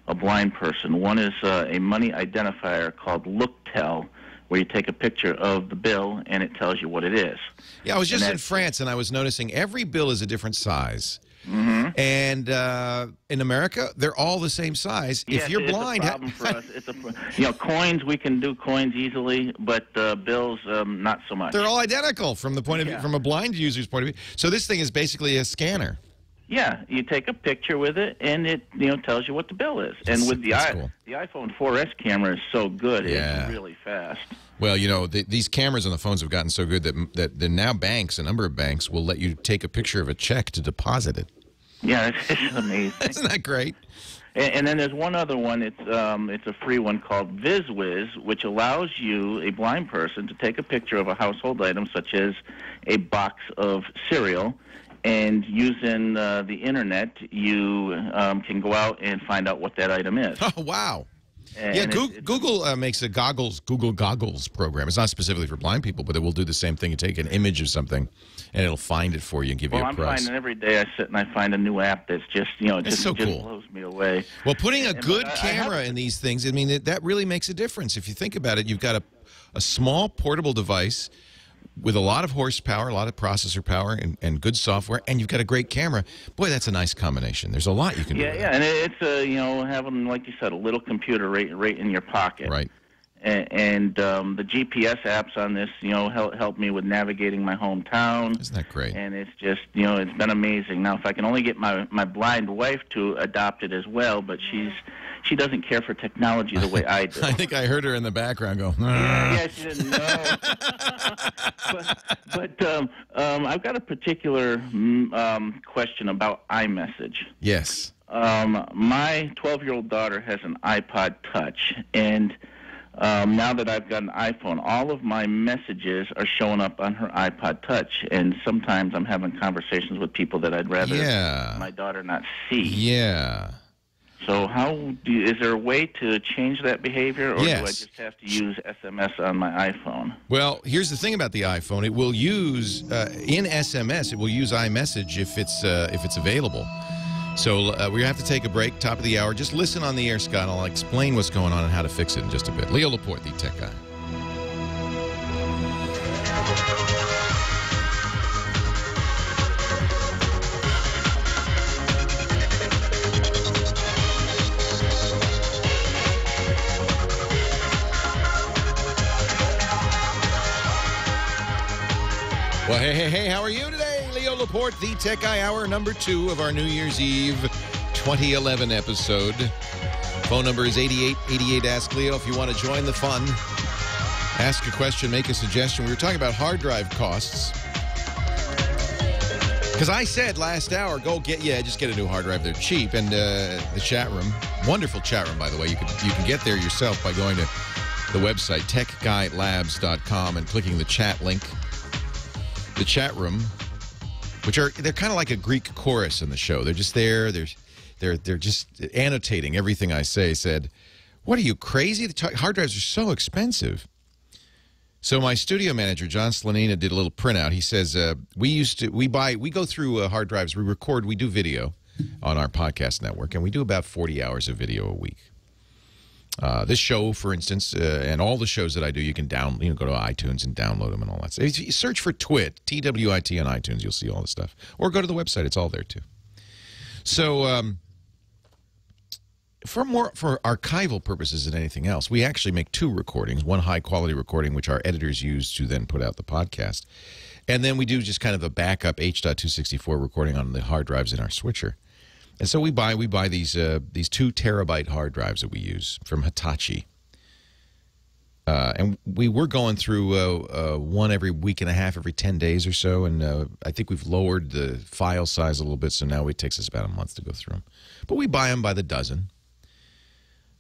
a blind person. One is a money identifier called LookTell, where you take a picture of the bill and it tells you what it is. Yeah, I was just in France and I was noticing every bill is a different size. Mm-hmm. And in America, they're all the same size. Yes, if you're blind, it's a problem for us. It's coins, we can do coins easily, but bills, not so much. They're all identical from the point of view, from a blind user's point of view. So this thing is basically a scanner. Yeah, you take a picture with it, and it tells you what the bill is. And with the cool. The iPhone 4S camera is so good, it's really fast. Well, these cameras on the phones have gotten so good that now banks, a number of banks, will let you take a picture of a check to deposit it. Yeah, it's amazing. Isn't that great? And then there's one other one. It's a free one called VizWiz, which allows you, a blind person, to take a picture of a household item, such as a box of cereal, and using the internet, you can go out and find out what that item is. Oh, wow. And Google makes a Google Goggles program. It's not specifically for blind people, but it will do the same thing. You take an image of something, and it'll find it for you and give you a price. I'm finding every day I sit and I find a new app that's just, just cool. blows me away. Well, putting a good camera in these things, I mean, that really makes a difference. If you think about it, you've got a small portable device with a lot of horsepower, a lot of processor power, and good software, and you've got a great camera. Boy, that's a nice combination. There's a lot you can do. Yeah, and it's having, like you said, a little computer right in your pocket. Right. And the GPS apps on this, help me with navigating my hometown. Isn't that great? And it's just, it's been amazing. Now, if I can only get my blind wife to adopt it as well, but she doesn't care for technology the way I do. I think I heard her in the background go, yeah, she didn't know. but I've got a particular question about iMessage. Yes. My 12-year-old daughter has an iPod Touch, and now that I've got an iPhone, all of my messages are showing up on her iPod Touch, and sometimes I'm having conversations with people that I'd rather my daughter not see. Yeah. So is there a way to change that behavior, or do I just have to use SMS on my iPhone? Well, here's the thing about the iPhone. It will use, in SMS, it will use iMessage if it's available. So we're going to have to take a break, top of the hour. Just listen on the air, Scott. I'll explain what's going on and how to fix it in just a bit. Leo Laporte, the tech guy. Well, hey, how are you today? Leo Laporte, the Tech Guy, hour number 2 of our New Year's Eve 2011 episode. Phone number is 8888 Ask Leo if you want to join the fun. Ask a question, make a suggestion. We were talking about hard drive costs. Because I said last hour, just get a new hard drive. They're cheap. And the chat room, wonderful chat room, by the way. You can get there yourself by going to the website, techguylabs.com, and clicking the chat link. The chat room, they're kind of like a Greek chorus in the show. They're just there. They're just annotating everything I say. Said, What are you, crazy? The hard drives are so expensive. So my studio manager, John Slanina, did a little printout. He says, we go through hard drives, we do video on our podcast network, and we do about 40 hours of video a week. This show, for instance, and all the shows that I do, you can go to iTunes and download them and all that stuff. If you search for TWiT, TWiT on iTunes, you'll see all the stuff. Or go to the website. It's all there, too. So for archival purposes than anything else, we actually make 2 recordings, one high-quality recording, which our editors use to then put out the podcast. And then we do just kind of a backup H.264 recording on the hard drives in our switcher. And so we buy these 2 terabyte hard drives that we use from Hitachi. And we were going through one every week and a half, every 10 days or so. And I think we've lowered the file size a little bit, so now it takes us about a month to go through them. But we buy them by the dozen.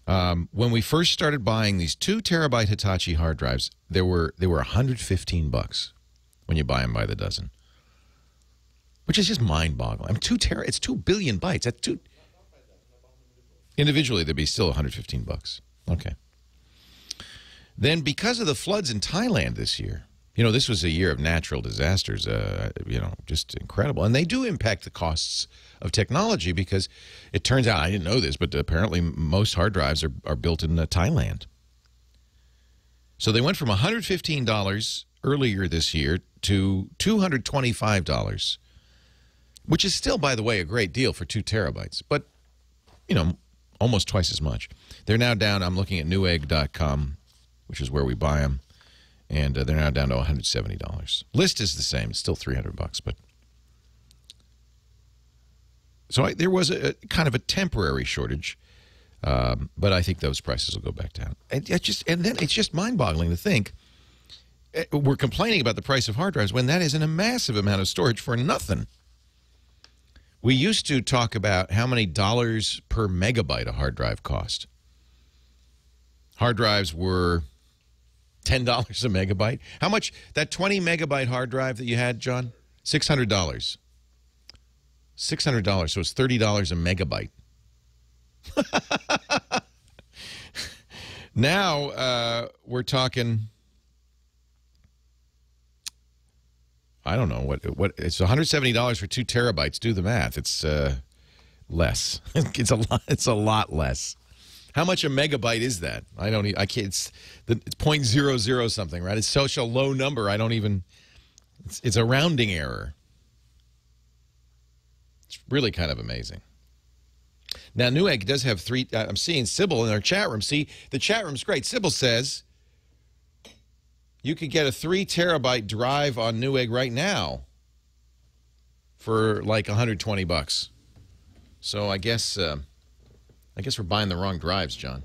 When we first started buying these 2 terabyte Hitachi hard drives, they were $115 when you buy them by the dozen, which is just mind-boggling. I mean, it's 2 billion bytes. That's 2. Individually, they'd be still $115. Okay. Then, because of the floods in Thailand this year, this was a year of natural disasters. Just incredible, and they do impact the costs of technology because it turns out, I didn't know this, but apparently most hard drives are built in Thailand. So they went from $115 earlier this year to $225, which is still, by the way, a great deal for 2 terabytes, but, almost twice as much. They're now down, I'm looking at newegg.com, which is where we buy them, and they're now down to $170. List is the same. It's still $300, but... So there was a kind of a temporary shortage, but I think those prices will go back down. And then it's just mind-boggling to think we're complaining about the price of hard drives when that isn't a massive amount of storage for nothing. We used to talk about how many dollars per megabyte a hard drive cost. Hard drives were $10 a megabyte. How much? That 20 megabyte hard drive that you had, John? $600. $600, so it's $30 a megabyte. Now we're talking, I don't know, what it's $170 for 2 terabytes. Do the math. It's less. It's a lot less. How much a megabyte is that? I can't, it's 0.00 something, right? It's such a low number. I don't even, it's a rounding error. It's really kind of amazing. Now, Newegg does have 3, I'm seeing Sybil in our chat room. See, the chat room's great. Sybil says you could get a 3 terabyte drive on Newegg right now for like $120. So I guess we're buying the wrong drives, John.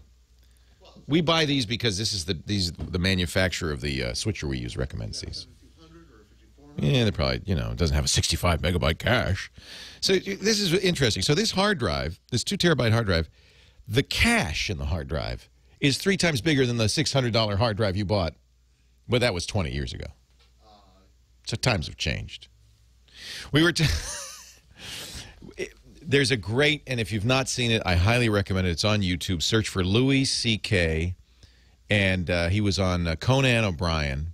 We buy these because this is the manufacturer of the switcher we use recommends these. Yeah, they're probably, it doesn't have a 65 megabyte cache. So this is interesting. So this hard drive, this 2 terabyte hard drive, the cache in the hard drive is 3 times bigger than the $600 hard drive you bought. But that was 20 years ago. So times have changed. We were... There's a great, and if you've not seen it, I highly recommend it. It's on YouTube. Search for Louis C.K., and he was on Conan O'Brien,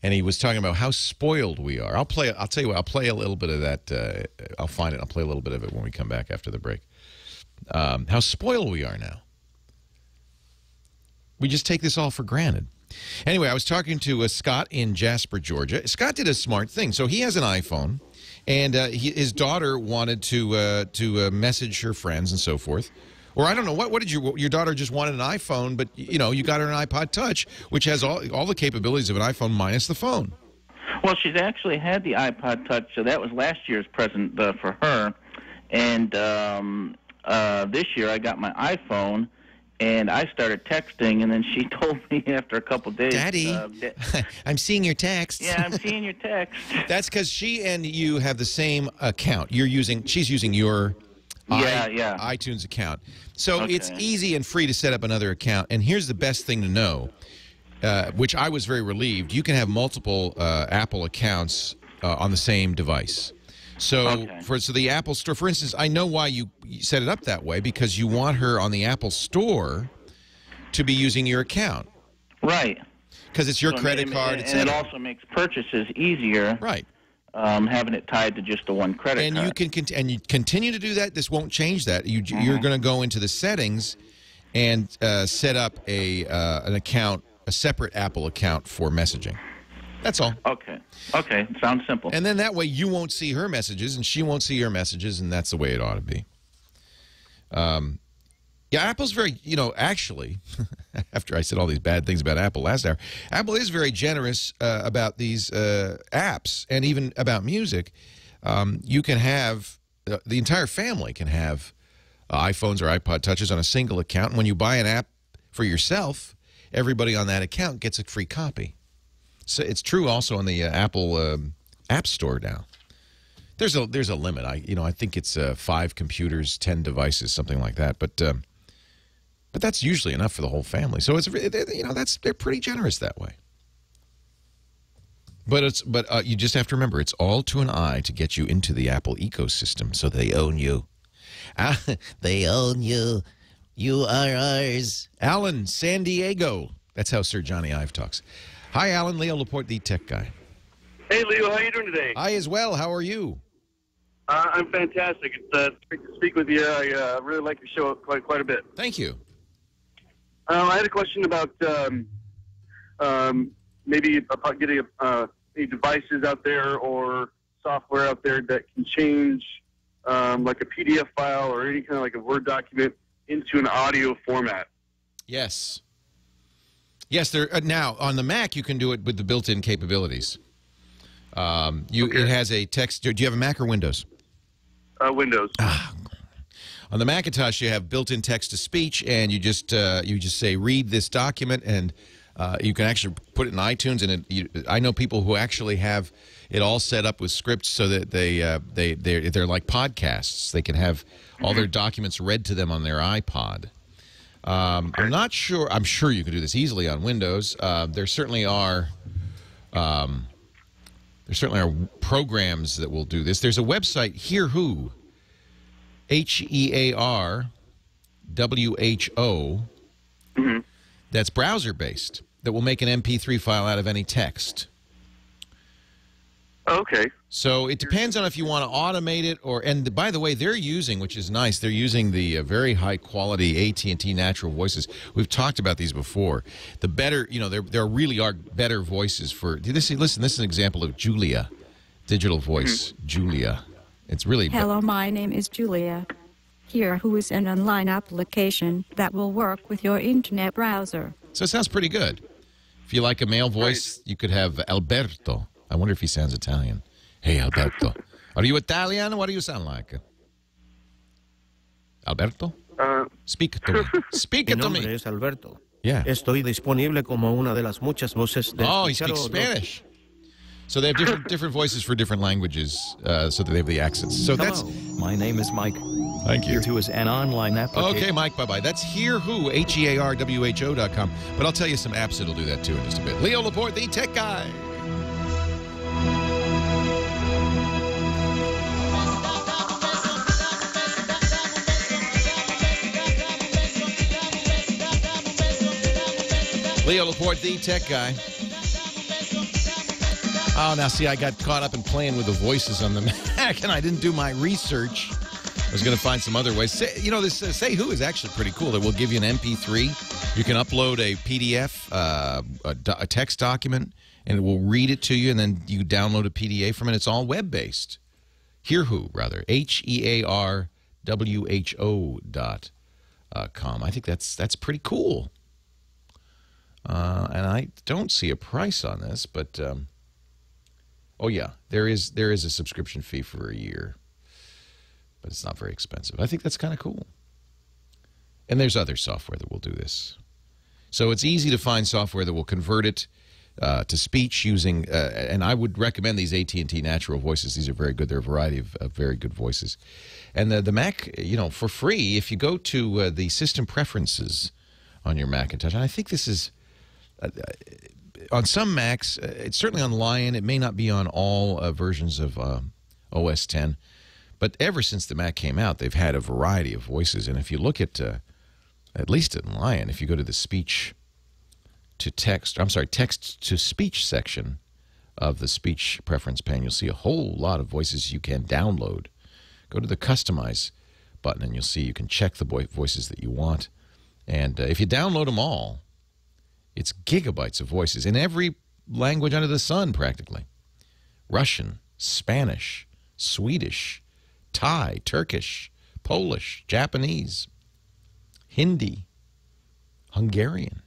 and he was talking about how spoiled we are. I'll tell you what, I'll play a little bit of that. I'll find it. I'll play a little bit of it when we come back after the break. How spoiled we are now. We just take this all for granted. Anyway, I was talking to Scott in Jasper, Georgia. Scott did a smart thing. So he has an iPhone. And his daughter wanted to message her friends and so forth. Or I don't know, what did your daughter just wanted an iPhone, but, you got her an iPod Touch, which has all the capabilities of an iPhone minus the phone. Well, she's actually had the iPod Touch, so that was last year's present for her. And this year I got my iPhone, and I started texting, and then she told me after a couple of days... Daddy, I'm seeing your text. Yeah, I'm seeing your text. That's because she and you have the same account. She's using your iTunes account. So It's easy and free to set up another account. And here's the best thing to know, which I was very relieved. You can have multiple Apple accounts on the same device. So for the Apple Store, for instance, I know why you set it up that way, because you want her on the Apple Store to be using your account. Right. Because it's your credit card, and it also makes purchases easier. Right. Having it tied to just the one credit and card. you can you continue to do that. This won't change that. You're going to go into the settings and set up an account, a separate Apple account for messaging. That's all. Okay. Okay. Sounds simple. And then that way you won't see her messages and she won't see your messages, and that's the way it ought to be. Yeah, Apple's very, actually, after I said all these bad things about Apple last hour, Apple is very generous about these apps and even about music. You can have, the entire family can have iPhones or iPod Touches on a single account. And when you buy an app for yourself, everybody on that account gets a free copy. So it's true also on the Apple App Store now. There's a limit. I think it's 5 computers, 10 devices, something like that. But that's usually enough for the whole family. So it's they're pretty generous that way. But you just have to remember, it's all to an eye to get you into the Apple ecosystem. So they own you. They own you. You are ours. Alan, San Diego. That's how Sir Johnny Ive talks. Hi, Alan. Leo Laporte, the tech guy. Hey, Leo. How are you doing today? I as well. How are you? I'm fantastic. It's great to speak with you. I really like your show quite a bit. Thank you. I had a question about maybe about getting any devices out there or software out there that can change like a PDF file or any kind of like a Word document into an audio format. Yes. Yes, now on the Mac you can do it with the built-in capabilities. It has a text. Do you have a Mac or Windows? Windows. On the Macintosh, you have built-in text-to-speech, and you just say, read this document, and you can actually put it in iTunes. And I know people who actually have it all set up with scripts so that they're like podcasts. They can have all their documents read to them on their iPod. I'm not sure. I'm sure you can do this easily on Windows. There certainly are. There certainly are programs that will do this. There's a website, HearWho, HearWho, that's browser-based, that will make an MP3 file out of any text. Okay. So it depends on if you want to automate it and by the way, they're using, which is nice, they're using the very high-quality AT&T natural voices. We've talked about these before. The better, there really are better voices for this. Listen, this is an example of Julia, digital voice, Julia. It's really... Hello, my name is Julia. HearWho is an online application that will work with your internet browser. So it sounds pretty good. If you like a male voice, you could have Alberto. I wonder if he sounds Italian. Hey, Alberto. Are you Italian? What do you sound like? Alberto? Speak to me. Speak to me. Mi nombre es Alberto. Yeah. Estoy disponible como una de las muchas voces del Oh, he speaks Spanish. So they have different voices for different languages, so that they have the accents. So Hello, that's... my name is Mike. Thank you. HearWho is an online application. Okay, Mike, bye-bye. That's HearWho, HearWho.com. But I'll tell you some apps that'll do that, too, in just a bit. Leo Laporte, the tech guy. Leo Laporte, the tech guy. Oh, now see, I got caught up in playing with the voices on the Mac, and I didn't do my research. I was going to find some other ways. This Say Who is actually pretty cool. It will give you an MP3. You can upload a PDF, a text document, and it will read it to you, and then you download a PDA from it. It's all web-based. HearWho, rather. HearWho.com. I think that's pretty cool. And I don't see a price on this, but oh yeah, there is a subscription fee for a year, but it's not very expensive. I think that's kind of cool. And there's other software that will do this. So it's easy to find software that will convert it to speech using, and I would recommend these AT&T natural voices. These are very good. There are a variety of very good voices. And the Mac, for free, if you go to the system preferences on your Macintosh, and I think this is... on some Macs, it's certainly on Lion. It may not be on all versions of OS X. But ever since the Mac came out, they've had a variety of voices. And if you look at at least in Lion, if you go to the text-to-speech section of the speech preference pane, you'll see a whole lot of voices you can download. Go to the Customize button, and you'll see you can check the voices that you want. And if you download them all, it's gigabytes of voices in every language under the sun, practically. Russian, Spanish, Swedish, Thai, Turkish, Polish, Japanese, Hindi, Hungarian.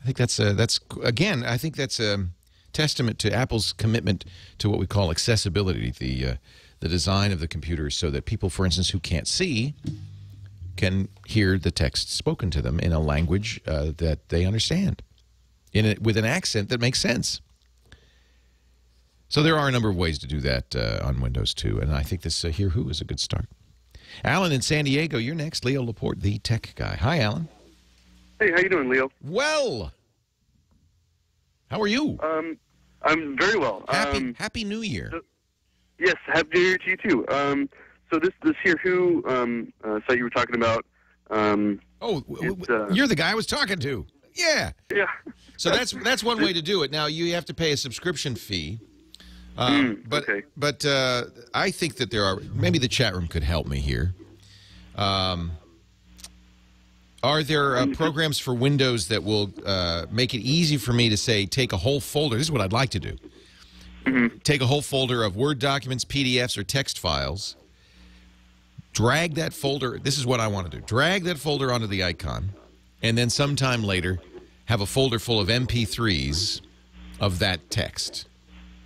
I think that's a testament to Apple's commitment to what we call accessibility, the design of the computers so that people, for instance, who can't see can hear the text spoken to them in a language that they understand, with an accent that makes sense. So there are a number of ways to do that on Windows 2, and I think this Hear Who is a good start. Alan in San Diego, you're next. Leo Laporte, the tech guy. Hi, Alan. Hey, how you doing, Leo? Well. How are you? I'm very well. Happy New Year. Yes, Happy New Year to you, too. So this Hear Who site you were talking about. You're the guy I was talking to. Yeah. Yeah. So that's one way to do it. Now, you have to pay a subscription fee. But I think that there are, maybe the chat room could help me here. Are there programs for Windows that will make it easy for me to say, take a whole folder? This is what I'd like to do. Take a whole folder of Word documents, PDFs, or text files. Drag that folder. This is what I want to do. Drag that folder onto the icon. And then sometime later, have a folder full of MP3s of that text.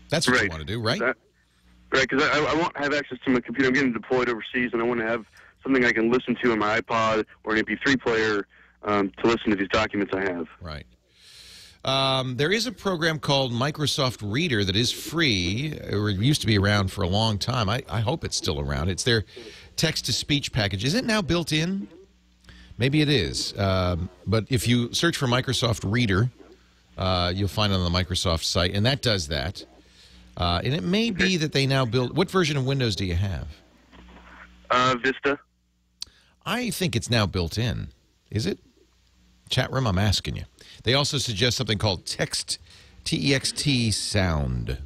That's what you want to do, right? Right, because I won't have access to my computer. I'm getting deployed overseas, and I want to have something I can listen to on my iPod or an MP3 player to listen to these documents I have. Right. There is a program called Microsoft Reader that is free, or it used to be around for a long time. I hope it's still around. It's their text-to-speech package. Is it now built in? Maybe it is. But if you search for Microsoft Reader, you'll find it on the Microsoft site, and that does that. And it may be that they now build... What version of Windows do you have? Vista. I think it's now built in. Is it? Chat room, I'm asking you. They also suggest something called TXT Sound.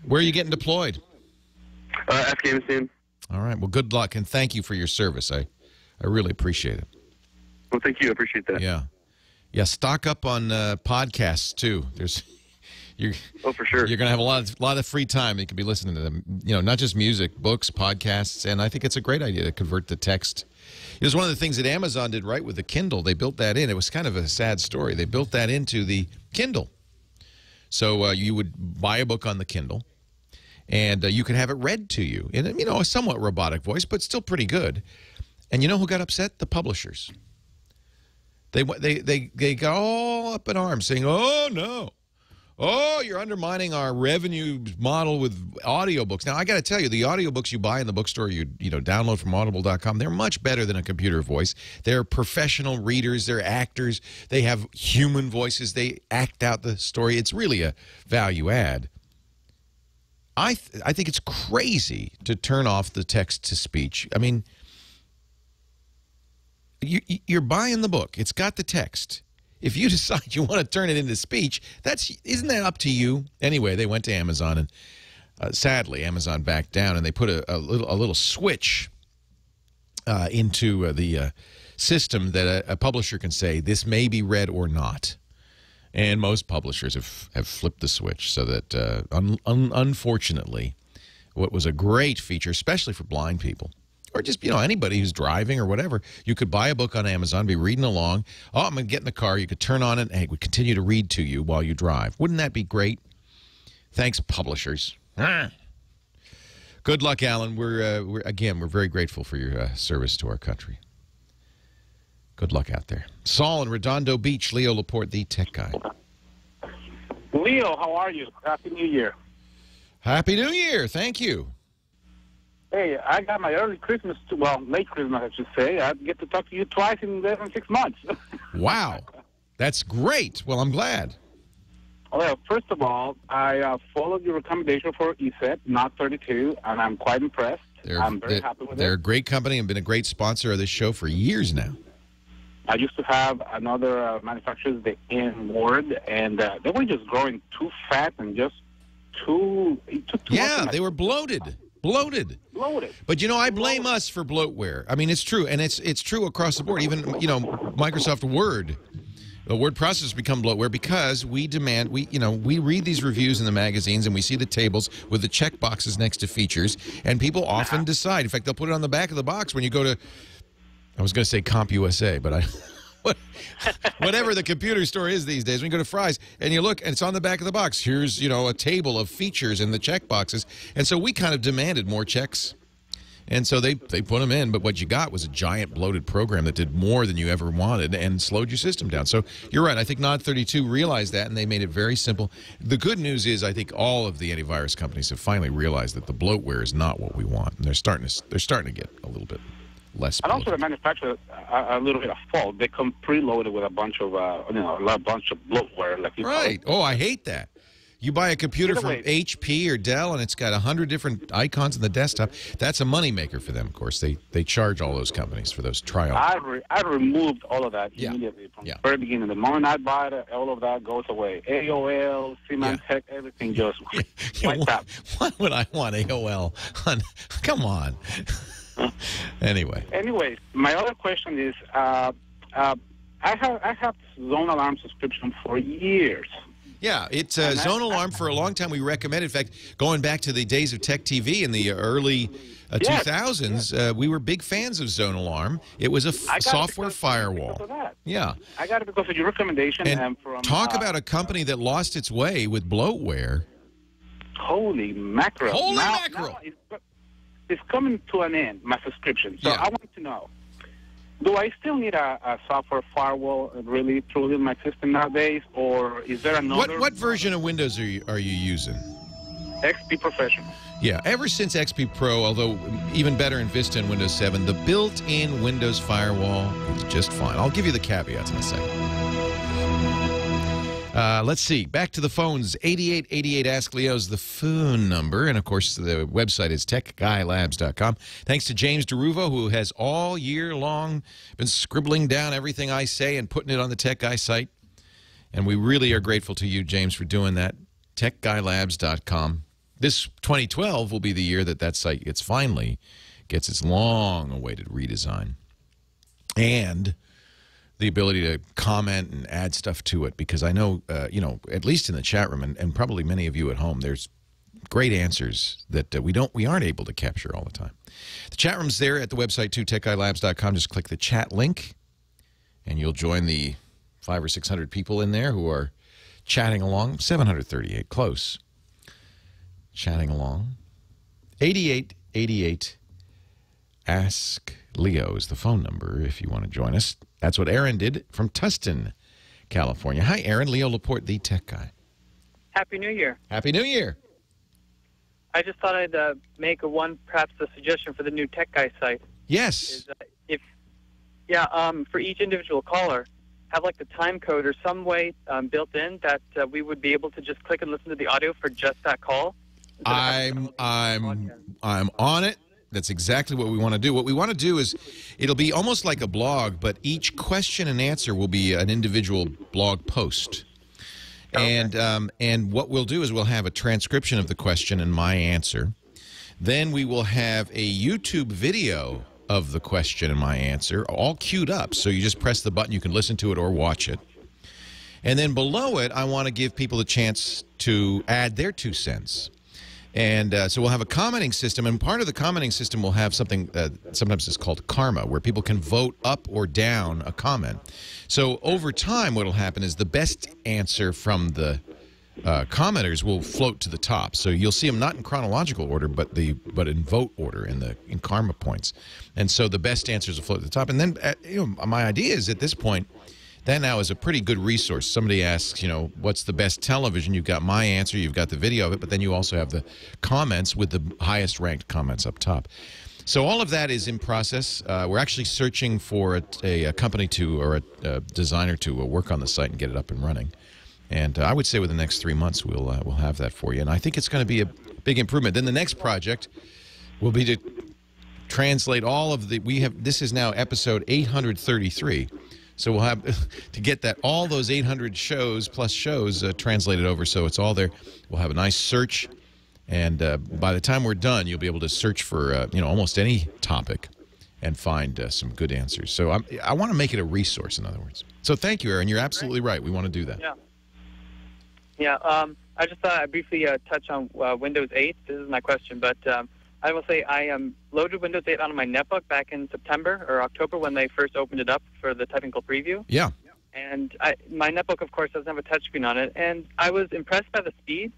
Where are you getting deployed? Afghanistan. All right. Well, good luck, and thank you for your service. I really appreciate it. Well, thank you. I appreciate that. Yeah. Yeah, stock up on podcasts, too. For sure. You're going to have a lot of free time. You can be listening to them. You know, not just music, books, podcasts, and I think it's a great idea to convert the text. It was one of the things that Amazon did right with the Kindle. They built that in. It was kind of a sad story. They built that into the Kindle. So you would buy a book on the Kindle, and you could have it read to you in, a somewhat robotic voice, but still pretty good. And you know who got upset? The publishers. They got all up in arms saying, oh, no. Oh, you're undermining our revenue model with audiobooks. Now, I got to tell you, the audiobooks you buy in the bookstore, you download from audible.com, they're much better than a computer voice. They're professional readers. They're actors. They have human voices. They act out the story. It's really a value add. I think it's crazy to turn off the text-to-speech. I mean, you're buying the book. It's got the text. If you decide you want to turn it into speech, isn't that up to you? Anyway, they went to Amazon, and sadly, Amazon backed down, and they put a little switch into the system that a publisher can say, this may be read or not. And most publishers have flipped the switch so that, unfortunately, what was a great feature, especially for blind people, or just, anybody who's driving or whatever, you could buy a book on Amazon, be reading along. Oh, I'm going to get in the car. You could turn on it, and it would continue to read to you while you drive. Wouldn't that be great? Thanks, publishers. Good luck, Alan. We're very grateful for your service to our country. Good luck out there. Saul in Redondo Beach, Leo Laporte, the tech guy. Leo, how are you? Happy New Year. Happy New Year. Thank you. Hey, I got my early Christmas, late Christmas, I should say. I get to talk to you twice in less than 6 months. Wow. That's great. Well, I'm glad. Well, first of all, I followed your recommendation for ESET, not 32, and I'm quite impressed. I'm very happy with They're it. a great company and been a great sponsor of this show for years now. I used to have another manufacturer, the N-Word, and they were just growing too fat and just too... It took too much of my- They were bloated. Bloated. But, you know, I blame us for bloatware. I mean, it's true, and it's true across the board. Even, you know, Microsoft Word, the word processors become bloatware because we demand, we read these reviews in the magazines and we see the tables with the check boxes next to features, and people often decide. In fact, they'll put it on the back of the box when you go to, I was going to say CompUSA, but whatever the computer store is these days, when you go to Fry's and you look and it's on the back of the box, here's, you know, a table of features in the check boxes. And so we kind of demanded more checks. And so they put them in, but what you got was a giant bloated program that did more than you ever wanted and slowed your system down. So you're right. I think Nod32 realized that, and they made it very simple. The good news is I think all of the antivirus companies have finally realized that the bloatware is not what we want, and they're starting to get a little bit less. And also the manufacturer a little bit of fault. They come preloaded with a bunch of a bunch of bloatware, like you right. Oh, I hate that. You buy a computer from HP or Dell, and it's got 100 different icons on the desktop. That's a moneymaker for them, of course. They charge all those companies for those trial. I removed all of that immediately from the very beginning. The moment I buy it, all of that goes away. AOL, Symantec, everything just wiped out. Why would I want AOL? Come on. Anyway, my other question is, I have Zone Alarm subscription for years. Yeah, it's Zone Alarm for a long time. We recommend. In fact, going back to the days of Tech TV in the early 2000s, we were big fans of Zone Alarm. It was a software firewall. Yeah, I got it because of your recommendation. And from talk about a company that lost its way with bloatware. Holy mackerel! Holy mackerel! Now it's coming to an end. My subscription. So I want to know. Do I still need a software firewall really through my system nowadays, or is there another? What version of Windows are you using? XP Professional. Yeah, ever since XP Pro, although even better in Vista and Windows 7, the built-in Windows firewall is just fine. I'll give you the caveats in a second. Let's see. Back to the phones. 8888 Ask Leo is the phone number. And, of course, the website is techguylabs.com. Thanks to James DeRuvo, who has all year long been scribbling down everything I say and putting it on the Tech Guy site. And we really are grateful to you, James, for doing that. techguylabs.com. This 2012 will be the year that site finally gets its long-awaited redesign. And the ability to comment and add stuff to it, because I know, at least in the chat room and probably many of you at home, there's great answers that we aren't able to capture all the time. The chat room's there at the website too, techguylabs.com. Just click the chat link, and you'll join the 500 or 600 people in there who are chatting along. 738, close. Chatting along. 8888 Ask Leo is the phone number if you want to join us. That's what Aaron did from Tustin, California. Hi, Aaron. Leo Laporte, the tech guy. Happy New Year. Happy New Year. I just thought I'd make perhaps a suggestion for the new Tech Guy site. Yes. Is, for each individual caller, have like the time code or some way built in that we would be able to just click and listen to the audio for just that call. I'm on it. That's exactly what we want to do. What we want to do is it'll be almost like a blog, but each question and answer will be an individual blog post. Okay. And what we'll do is we'll have a transcription of the question and my answer. Then we will have a YouTube video of the question and my answer, all queued up. So you just press the button. You can listen to it or watch it. And then below it, I want to give people a chance to add their 2 cents. And so we'll have a commenting system, and part of the commenting system will have something sometimes it's called karma, where people can vote up or down a comment. So over time, what will happen is the best answer from the commenters will float to the top. So you'll see them not in chronological order, but in vote order in karma points. And so the best answers will float to the top. And then my idea is at this point, that now is a pretty good resource. Somebody asks, what's the best television? You've got my answer, you've got the video of it, but then you also have the comments with the highest ranked comments up top. So all of that is in process. We're actually searching for a company or a designer to work on the site and get it up and running. And I would say within the next 3 months we'll have that for you. And I think it's going to be a big improvement. Then the next project will be to translate all of the. This is now episode 833. So we'll have to get that all those 800 shows plus shows translated over, so it's all there. We'll have a nice search, and by the time we're done, you'll be able to search for almost any topic and find some good answers. So I want to make it a resource, in other words. So thank you, Aaron. You're absolutely right. We want to do that. Yeah. I just thought I'd briefly touch on Windows 8. This is my question, but I will say I loaded Windows 8 onto my netbook back in September or October when they first opened it up for the technical preview. Yeah. And my netbook, of course, doesn't have a touchscreen on it, and I was impressed by the speed.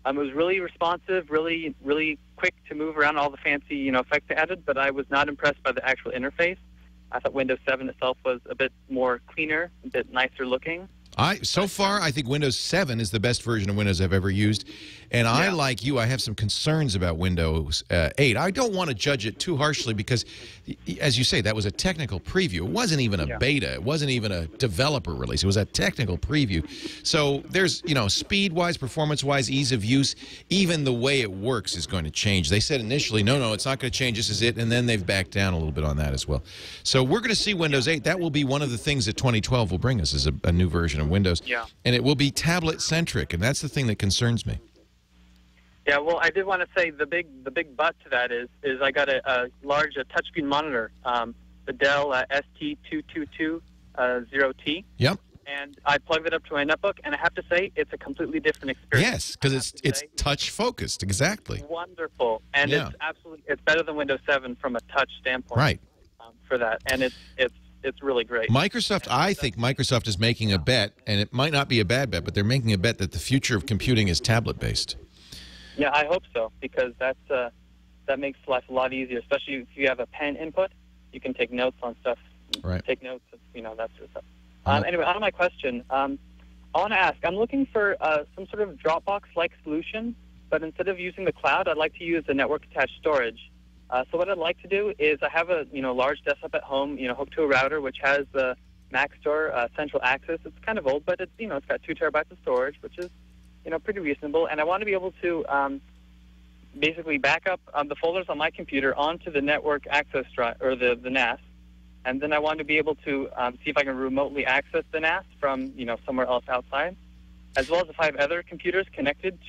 It was really responsive, really, really quick to move around all the fancy, effects they added, but I was not impressed by the actual interface. I thought Windows 7 itself was a bit more cleaner, a bit nicer looking. So far, I think Windows 7 is the best version of Windows I've ever used. And I, like you, I have some concerns about Windows 8. I don't want to judge it too harshly because, as you say, that was a technical preview. It wasn't even a beta. It wasn't even a developer release. It was a technical preview. So there's, speed-wise, performance-wise, ease of use, even the way it works is going to change. They said initially, no, it's not going to change. This is it. And then they've backed down a little bit on that as well. So we're going to see Windows 8. That will be one of the things that 2012 will bring us is a new version of Windows. Yeah. And it will be tablet-centric, and that's the thing that concerns me. Yeah, well, I did want to say the big but to that is I got a large touchscreen monitor, the Dell ST2220T. Yep. And I plugged it up to my netbook, and I have to say it's a completely different experience. Yes, because it's touch-focused, exactly. Wonderful, and it's better than Windows 7 from a touch standpoint. Right. For that, and it's really great. I think Microsoft is making a bet, and it might not be a bad bet, but they're making a bet that the future of computing is tablet-based. Yeah, I hope so, because that makes life a lot easier, especially if you have a pen input. You can take notes on stuff. Right. Take notes of, that sort of stuff. Anyway, on to my question. I want to ask, I'm looking for some sort of Dropbox-like solution, but instead of using the cloud, I'd like to use the network-attached storage. So what I'd like to do is I have a large desktop at home, hooked to a router which has the Mac Store Central Access. It's kind of old, but it's it's got 2 terabytes of storage, which is pretty reasonable. And I want to be able to basically back up the folders on my computer onto the network access drive or the NAS, and then I want to be able to see if I can remotely access the NAS from somewhere else outside, as well as if I have other computers connected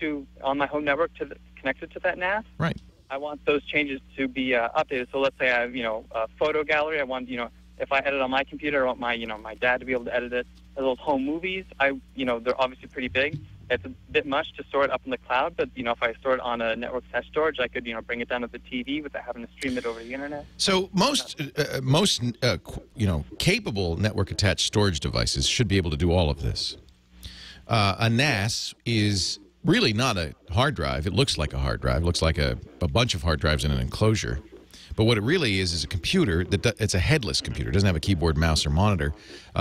on my home network connected to that NAS. Right. I want those changes to be updated. So let's say I have, a photo gallery. I want, if I edit on my computer, I want my, my dad to be able to edit it. Those home movies, they're obviously pretty big. It's a bit much to store it up in the cloud, but, if I store it on a network-attached storage, I could, bring it down to the TV without having to stream it over the internet. So most capable network-attached storage devices should be able to do all of this. A NAS is really not a hard drive. It looks like a hard drive. It looks like a bunch of hard drives in an enclosure. But what it really is a computer. It's a headless computer. It doesn't have a keyboard, mouse, or monitor.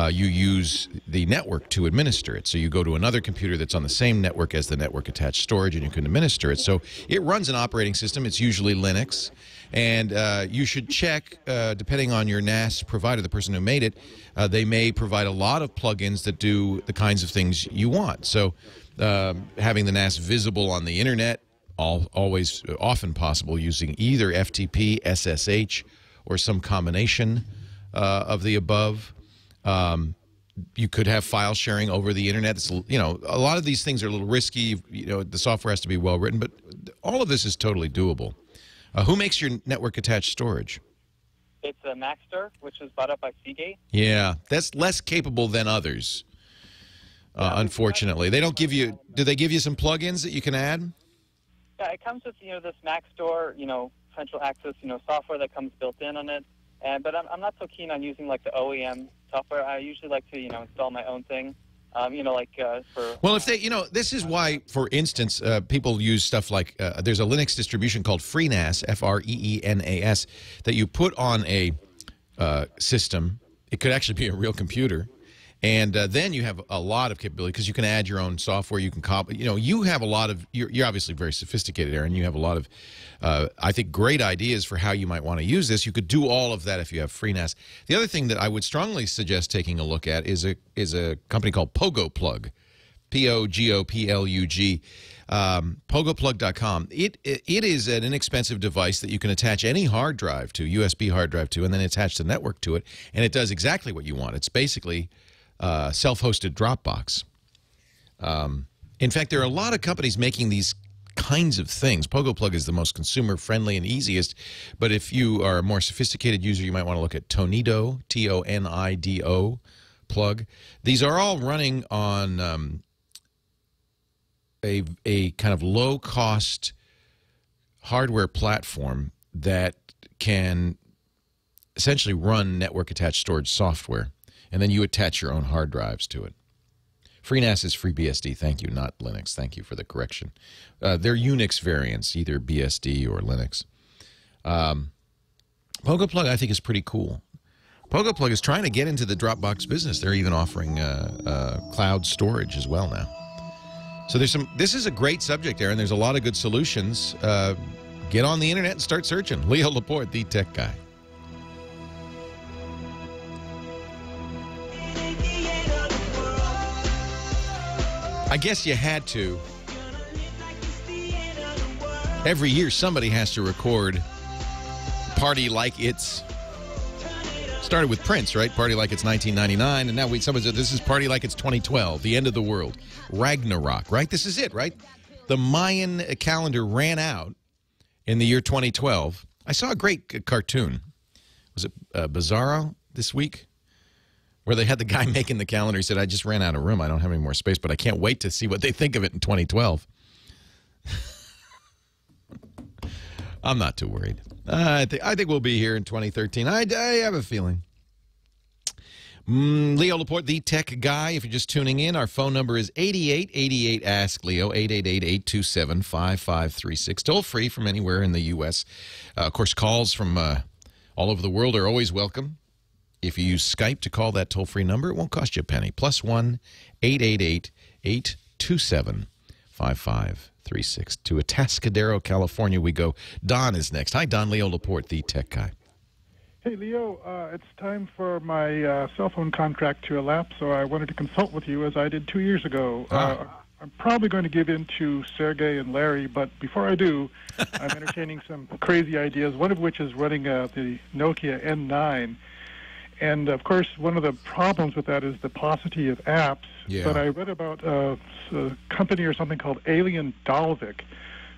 You use the network to administer it. So you go to another computer that's on the same network as the network-attached storage, and you can administer it. So it runs an operating system. It's usually Linux. And you should check, depending on your NAS provider, the person who made it, they may provide a lot of plugins that do the kinds of things you want. So having the NAS visible on the internet, often possible using either FTP, SSH, or some combination of the above. You could have file sharing over the internet. It's, a lot of these things are a little risky. The software has to be well written, but all of this is totally doable. Who makes your network-attached storage? It's a Maxtor, which was bought up by Seagate. Yeah, that's less capable than others. Unfortunately, they don't give you. Do they give you some plugins that you can add? Yeah, it comes with this Mac Store, Central Access, software that comes built in on it. But I'm not so keen on using like the OEM software. I usually like to install my own thing. Well, if they, this is why, for instance, people use stuff like there's a Linux distribution called FreeNAS, FREENAS, that you put on a system. It could actually be a real computer. And then you have a lot of capability because you can add your own software. You can copy. You have a lot of. You're obviously very sophisticated, Aaron. You have a lot of, I think, great ideas for how you might want to use this. You could do all of that if you have FreeNAS. The other thing that I would strongly suggest taking a look at is a company called Pogo Plug, Pogoplug. Pogoplug.com. It is an inexpensive device that you can attach any hard drive to, USB hard drive to, and then attach the network to it, and it does exactly what you want. It's basically self-hosted Dropbox. In fact, there are a lot of companies making these kinds of things. PogoPlug is the most consumer-friendly and easiest, but if you are a more sophisticated user, you might want to look at Tonido, Tonido plug. These are all running on a kind of low-cost hardware platform that can essentially run network-attached storage software, and then you attach your own hard drives to it. FreeNAS is FreeBSD. Thank you, not Linux. Thank you for the correction. They're Unix variants, either BSD or Linux. PogoPlug, I think, is pretty cool. PogoPlug is trying to get into the Dropbox business. They're even offering cloud storage as well now. So there's some. This is a great subject, Aaron. There's a lot of good solutions. Get on the internet and start searching. Leo Laporte, the tech guy. I guess you had to. Every year, somebody has to record Party Like It's... Started with Prince, right? Party Like It's 1999, and now somebody said this is Party Like It's 2012, the end of the world. Ragnarok, right? This is it, right? The Mayan calendar ran out in the year 2012. I saw a great cartoon. Was it Bizarro this week? Where they had the guy making the calendar. He said, I just ran out of room. I don't have any more space, but I can't wait to see what they think of it in 2012. I'm not too worried. I think we'll be here in 2013. I have a feeling. Leo Laporte, the tech guy. If you're just tuning in, our phone number is 8888-ASK-LEO, 888-827-5536. Toll free from anywhere in the U.S. Of course, calls from all over the world are always welcome. If you use Skype to call that toll-free number, it won't cost you a penny. +1 888-827-5536. To Atascadero, California, we go. Don is next. Hi, Don. Leo Laporte, the tech guy. Hey, Leo. It's time for my cell phone contract to elapse, so I wanted to consult with you as I did 2 years ago. I'm probably going to give in to Sergey and Larry, but before I do, I'm entertaining some crazy ideas, one of which is running the Nokia N9. And, of course, one of the problems with that is the paucity of apps. Yeah. But I read about a company or something called Alien Dalvik,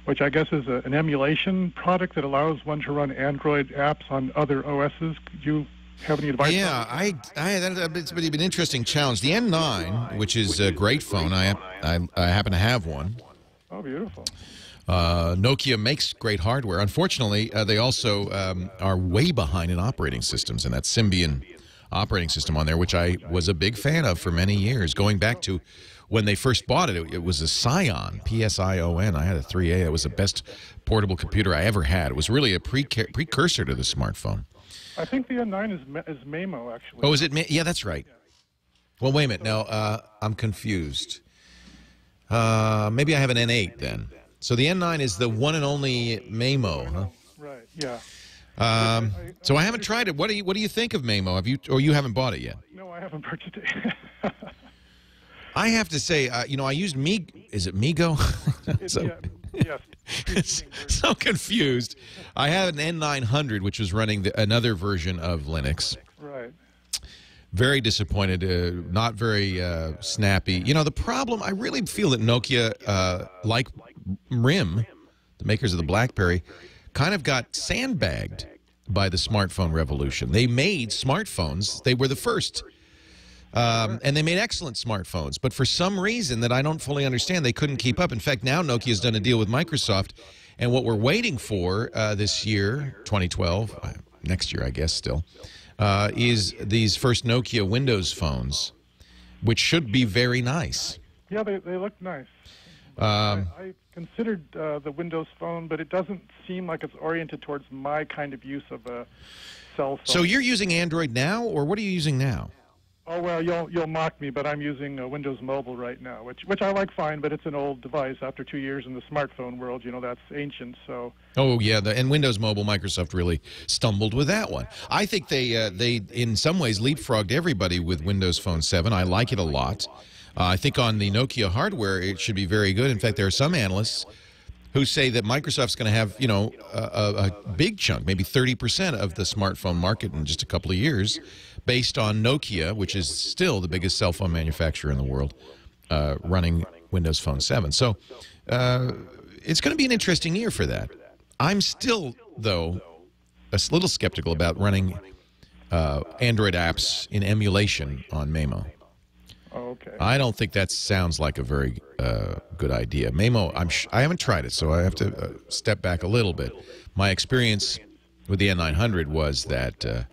which I guess is an emulation product that allows one to run Android apps on other OSs. Could you have any advice? Yeah, it's been an interesting challenge. The N9, which is a great phone, I happen to have one. Oh, beautiful. Nokia makes great hardware. Unfortunately, they also are way behind in operating systems, and that Symbian operating system on there, which I was a big fan of for many years, going back to when they first bought it. It was a Psion, Psion. I had a 3A. It was the best portable computer I ever had. It was really a precursor to the smartphone. I think the N9 is Maimo, actually. Oh, is it? Yeah, that's right. Well, wait a minute. No, I'm confused. Maybe I have an N8 then. So the N9 is the one and only Maimo, huh? Right. Yeah. So I haven't tried it. What do you think of Maimo? Have you, or you haven't bought it yet? No, I haven't purchased it. I have to say, I used Is it Migo? Yes. So confused. I had an N900, which was running another version of Linux. Right. Very disappointed. Not very snappy. You know, the problem, I really feel that Nokia, like RIM, the makers of the BlackBerry, kind of got sandbagged by the smartphone revolution. They made smartphones. They were the first. And they made excellent smartphones. But for some reason that I don't fully understand, they couldn't keep up. In fact, now Nokia's done a deal with Microsoft. And what we're waiting for this year, 2012, next year I guess still, is these first Nokia Windows phones, which should be very nice. Yeah, they look nice. I considered the Windows phone, but it doesn't seem like it's oriented towards my kind of use of a cell phone. So you're using Android now, or what are you using now? Oh, well, you'll mock me, but I'm using Windows Mobile right now, which I like fine, but it's an old device. After 2 years in the smartphone world, you know, that's ancient, so... Oh, yeah, and Windows Mobile, Microsoft really stumbled with that one. I think they in some ways, leapfrogged everybody with Windows Phone 7. I like it a lot. I think on the Nokia hardware, it should be very good. In fact, there are some analysts who say that Microsoft's going to have, you know, a big chunk, maybe 30% of the smartphone market in just a couple of years, based on Nokia, which is still the biggest cell phone manufacturer in the world, running Windows Phone 7. So it's going to be an interesting year for that. I'm still, though, a little skeptical about running Android apps in emulation on Maemo. Oh, okay. I don't think that sounds like a very good idea. Maemo, I haven't tried it, so I have to step back a little bit. My experience with the N900 was that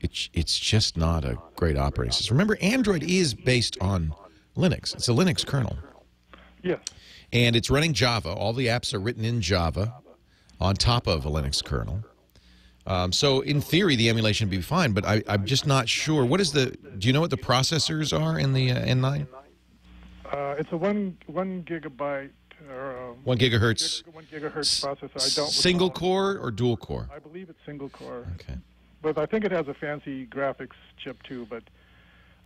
it's just not a great operating system. Remember, Android is based on Linux. It's a Linux kernel. Yes. And it's running Java. All the apps are written in Java on top of a Linux kernel. So in theory, the emulation would be fine, but I'm just not sure. What is do you know what the processors are in the N9? It's a one gigabyte or 1 gigahertz. 1 gigahertz processor. I don't single recall. core or dual core? I believe it's single core. Okay. But I think it has a fancy graphics chip too. But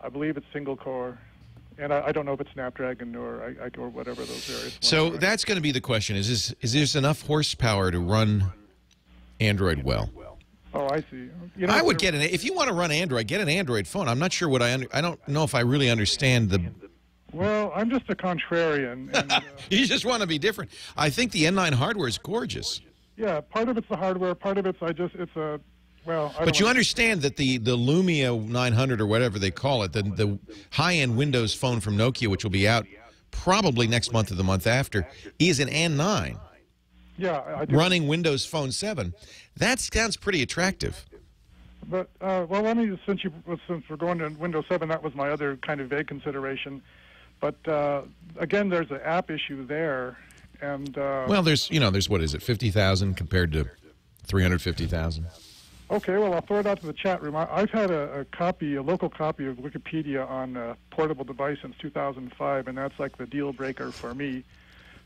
I believe it's single core. And I don't know if it's Snapdragon or whatever those various. So that's going to be the question: is there enough horsepower to run Android well? Oh, I see. You know, I would get if you want to run Android, get an Android phone. I'm not sure what I don't know if I really understand the. Well, I'm just a contrarian. And, you just want to be different. I think the N9 hardware is gorgeous. Yeah, part of it's the hardware, part of it's it's a. Well, but you understand that the Lumia 900 or whatever they call it, the high-end Windows phone from Nokia, which will be out probably next month or the month after, is an N9. Yeah, I do. Running Windows Phone 7. That sounds pretty attractive. But well, let me since we're going to Windows 7, that was my other kind of vague consideration. But again, there's an app issue there, and well, there's what is it, 50,000 compared to 350,000. Okay, well, I'll throw it out to the chat room. I've had a local copy of Wikipedia on a portable device since 2005, and that's like the deal breaker for me.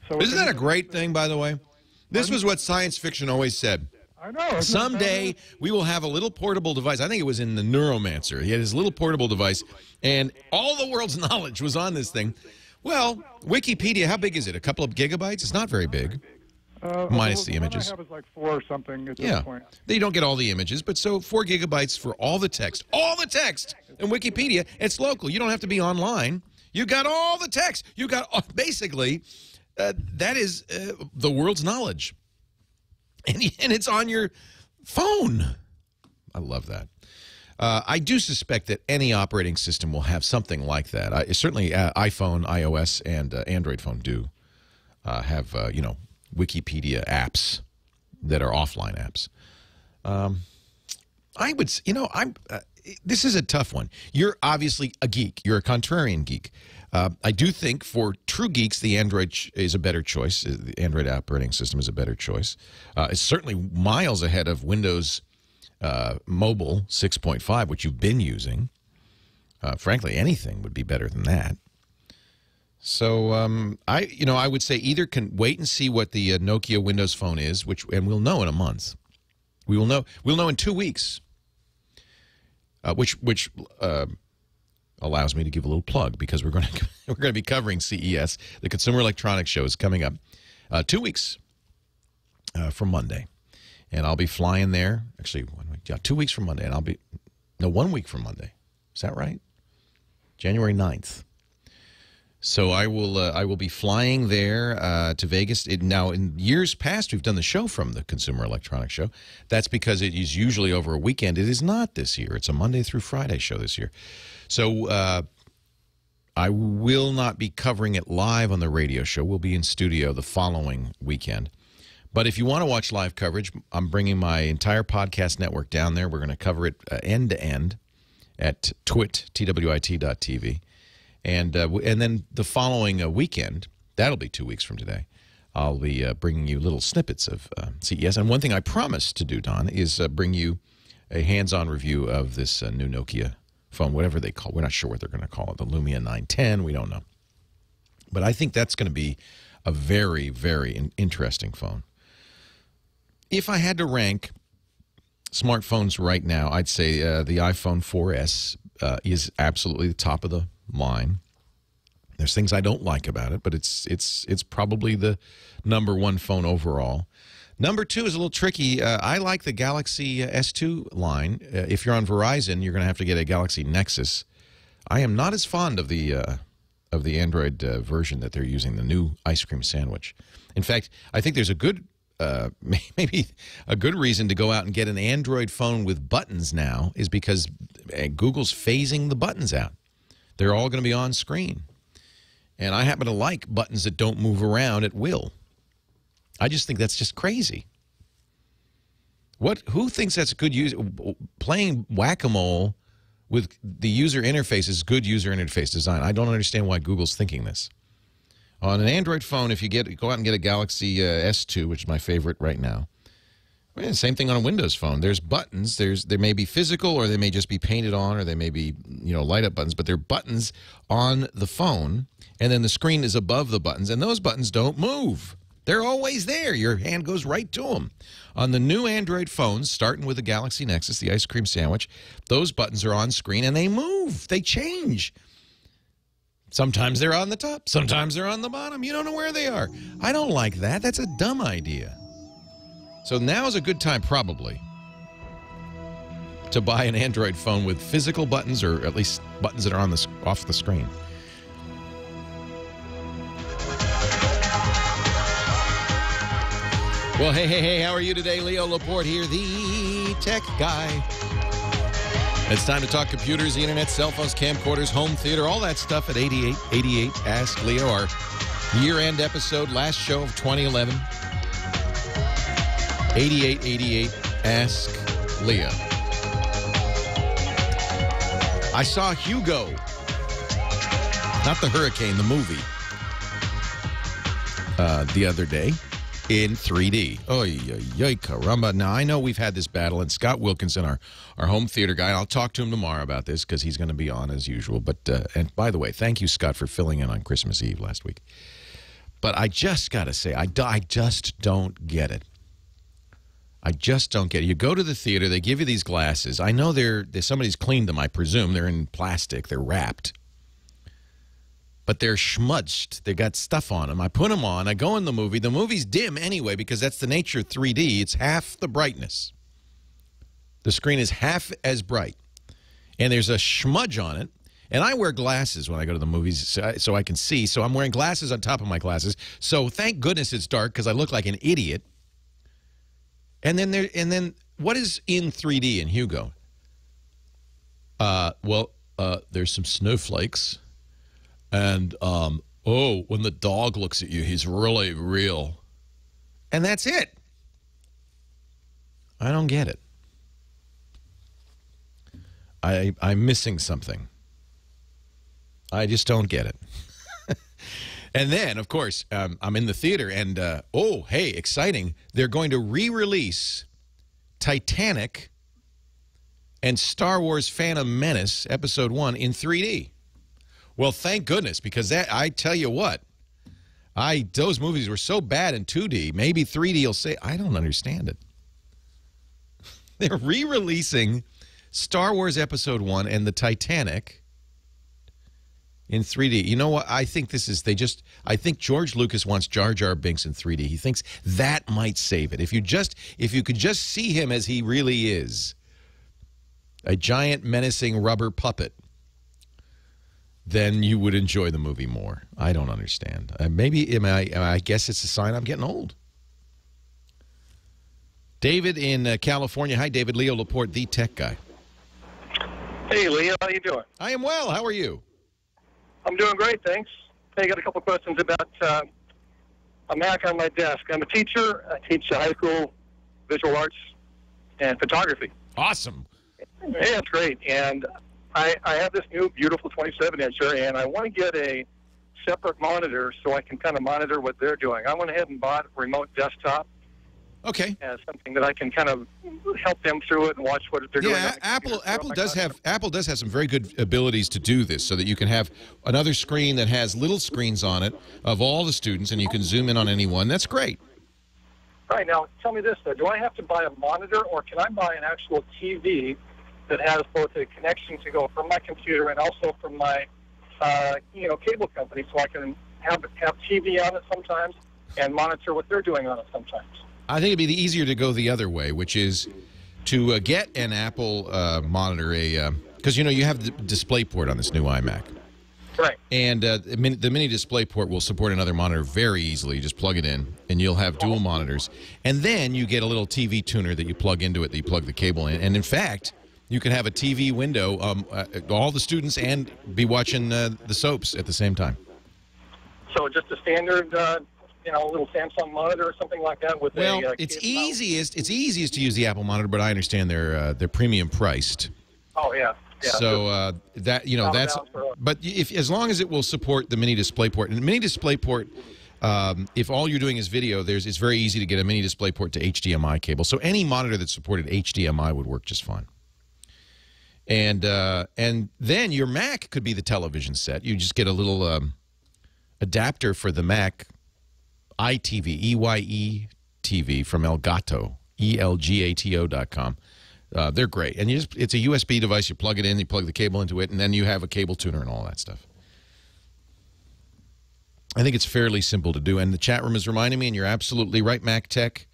So isn't that a great thing, by the way? This was what science fiction always said. I know. Someday we will have a little portable device. I think it was in the Neuromancer. He had his little portable device, and all the world's knowledge was on this thing. Well, Wikipedia, how big is it? A couple of gigabytes? It's not very big. Minus the images. The one I have is like 4 or something at this point. You don't get all the images, but so 4 gigabytes for all the text. All the text in Wikipedia. It's local. You don't have to be online. You got all the text. You got basically that is the world's knowledge, and it's on your phone. I love that. I do suspect that any operating system will have something like that. Certainly, iPhone, iOS, and Android phone do have Wikipedia apps that are offline apps. I would, this is a tough one. You're obviously a geek. You're a contrarian geek. I do think for true geeks, the Android is a better choice. The Android operating system is a better choice. It's certainly miles ahead of Windows Mobile 6.5, which you've been using. Frankly, anything would be better than that. So I would say either can wait and see what the Nokia Windows Phone is, and we'll know in a month. We'll know in 2 weeks. Which allows me to give a little plug because we're going to be covering CES, the Consumer Electronics Show is coming up 2 weeks from Monday, and I'll be flying there. Actually, 2 weeks from Monday, and 1 week from Monday. Is that right? January 9th. So I will be flying there to Vegas. Now, in years past, we've done the show from the Consumer Electronics Show. That's because it is usually over a weekend. It is not this year. It's a Monday through Friday show this year. So I will not be covering it live on the radio show. We'll be in studio the following weekend. But if you want to watch live coverage, I'm bringing my entire podcast network down there. We're going to cover it end to end at TWiT, TWiT.tv. And then the following weekend, that'll be 2 weeks from today, I'll be bringing you little snippets of CES. And one thing I promised to do, Don, is bring you a hands-on review of this new Nokia phone, whatever they call it. We're not sure what they're going to call it, the Lumia 910. We don't know. But I think that's going to be a very, very interesting phone. If I had to rank smartphones right now, I'd say the iPhone 4S is absolutely the top of the line. There's things I don't like about it, but it's probably the #1 phone overall. Number 2 is a little tricky. I like the Galaxy S2 line. If you're on Verizon, you're going to have to get a Galaxy Nexus. I am not as fond of the Android version that they're using, the new ice cream sandwich. In fact, I think there's a good maybe a good reason to go out and get an Android phone with buttons now is because Google's phasing the buttons out. They're all going to be on screen. And I happen to like buttons that don't move around at will. I just think that's just crazy. Who thinks that's a good use? Playing whack-a-mole with the user interface is good user interface design. I don't understand why Google's thinking this. On an Android phone, if you go out and get a Galaxy S2, which is my favorite right now, same thing on a Windows phone. There's buttons. They may be physical, or they may just be painted on, or they may be light-up buttons. But they're buttons on the phone, and then the screen is above the buttons, and those buttons don't move. They're always there. Your hand goes right to them. On the new Android phones, starting with the Galaxy Nexus, the ice cream sandwich, those buttons are on screen, and they move. They change. Sometimes they're on the top. Sometimes they're on the bottom. You don't know where they are. I don't like that. That's a dumb idea. So now is a good time, probably, to buy an Android phone with physical buttons, or at least buttons that are on off the screen. Well, hey, how are you today? Leo Laporte here, the tech guy. It's time to talk computers, the internet, cell phones, camcorders, home theater, all that stuff at 8888 Ask Leo, our year-end episode, last show of 2011. 8888 Ask Leo. I saw Hugo, not the hurricane, the movie, the other day in 3D. Oy, caramba. Now, I know we've had this battle, and Scott Wilkinson, our home theater guy, I'll talk to him tomorrow about this because he's going to be on as usual. But and by the way, thank you, Scott, for filling in on Christmas Eve last week. But I just got to say, I just don't get it. I just don't get it. You go to the theater, they give you these glasses. I know somebody's cleaned them, I presume. They're in plastic. They're wrapped. But they're schmudged. They got stuff on them. I put them on. I go in the movie. The movie's dim anyway because that's the nature of 3D. It's half the brightness. The screen is half as bright. And there's a smudge on it. And I wear glasses when I go to the movies so I can see. So I'm wearing glasses on top of my glasses. So thank goodness it's dark because I look like an idiot. And then what is in 3D in Hugo? There's some snowflakes. And, when the dog looks at you, he's really real. And that's it. I don't get it. I'm missing something. I just don't get it. And then, of course, I'm in the theater, and, hey, exciting. They're going to re-release Titanic and Star Wars Phantom Menace, Episode 1, in 3D. Well, thank goodness, because I tell you what, those movies were so bad in 2D, maybe 3D will say, I don't understand it. They're re-releasing Star Wars Episode 1 and the Titanic in 3D. You know what? I think I think George Lucas wants Jar Jar Binks in 3D. He thinks that might save it. If you could just see him as he really is, a giant menacing rubber puppet, then you would enjoy the movie more. I don't understand. I guess it's a sign I'm getting old. David in California. Hi, David. Leo Laporte, the tech guy. Hey, Leo. How you doing? I am well. How are you? I'm doing great, thanks. Hey, I got a couple questions about a Mac on my desk. I'm a teacher. I teach high school visual arts and photography. Awesome. Yeah, that's great. And I have this new beautiful 27-incher, and I want to get a separate monitor so I can kind of monitor what they're doing. I went ahead and bought a remote desktop. Okay. As something that I can kind of help them through it and watch what they're doing. Yeah, Apple does have some very good abilities to do this, so that you can have another screen that has little screens on it of all the students, and you can zoom in on any one. That's great. All right, now tell me this though: do I have to buy a monitor, or can I buy an actual TV that has both a connection to go from my computer and also from my cable company so I can have TV on it sometimes and monitor what they're doing on it sometimes. I think it'd be easier to go the other way, which is to get an Apple monitor, because you have the DisplayPort on this new iMac. Right. And the mini DisplayPort will support another monitor very easily. You just plug it in, and you'll have dual monitors. And then you get a little TV tuner that you plug into it, that you plug the cable in. And in fact, you can have a TV window, all the students, and be watching the soaps at the same time. So just a standard, little Samsung monitor or something like that with it's easiest to use the Apple monitor, but I understand they're premium priced. Oh yeah. So that's. But as long as it will support the mini DisplayPort, and mini DisplayPort, if all you're doing is video, it's very easy to get a mini DisplayPort to HDMI cable. So any monitor that supported HDMI would work just fine. And then your Mac could be the television set. You just get a little adapter for the Mac iTV, EYE TV from Elgato, ELGATO.com. They're great. And it's a USB device. You plug it in, you plug the cable into it, and then you have a cable tuner and all that stuff. I think it's fairly simple to do. And the chat room is reminding me, and you're absolutely right, Mac Tech.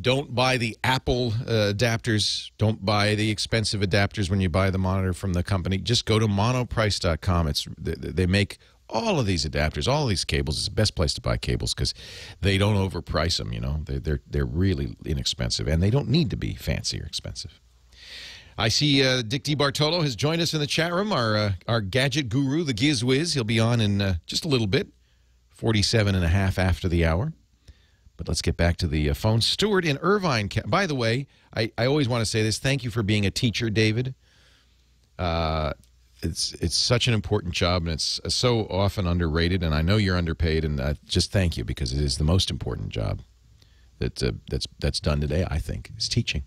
Don't buy the Apple adapters. Don't buy the expensive adapters when you buy the monitor from the company. Just go to monoprice.com. They make all of these adapters, all of these cables. It's the best place to buy cables because they don't overprice them. They're really inexpensive, and they don't need to be fancy or expensive. I see Dick DiBartolo has joined us in the chat room, our gadget guru, the Giz Wiz. He'll be on in just a little bit, 47 and a half after the hour. But let's get back to the phone. Stuart in Irvine. By the way, I always want to say this. Thank you for being a teacher, David. It's such an important job, and it's so often underrated, and I know you're underpaid, and just thank you, because it is the most important job that's done today, I think, is teaching.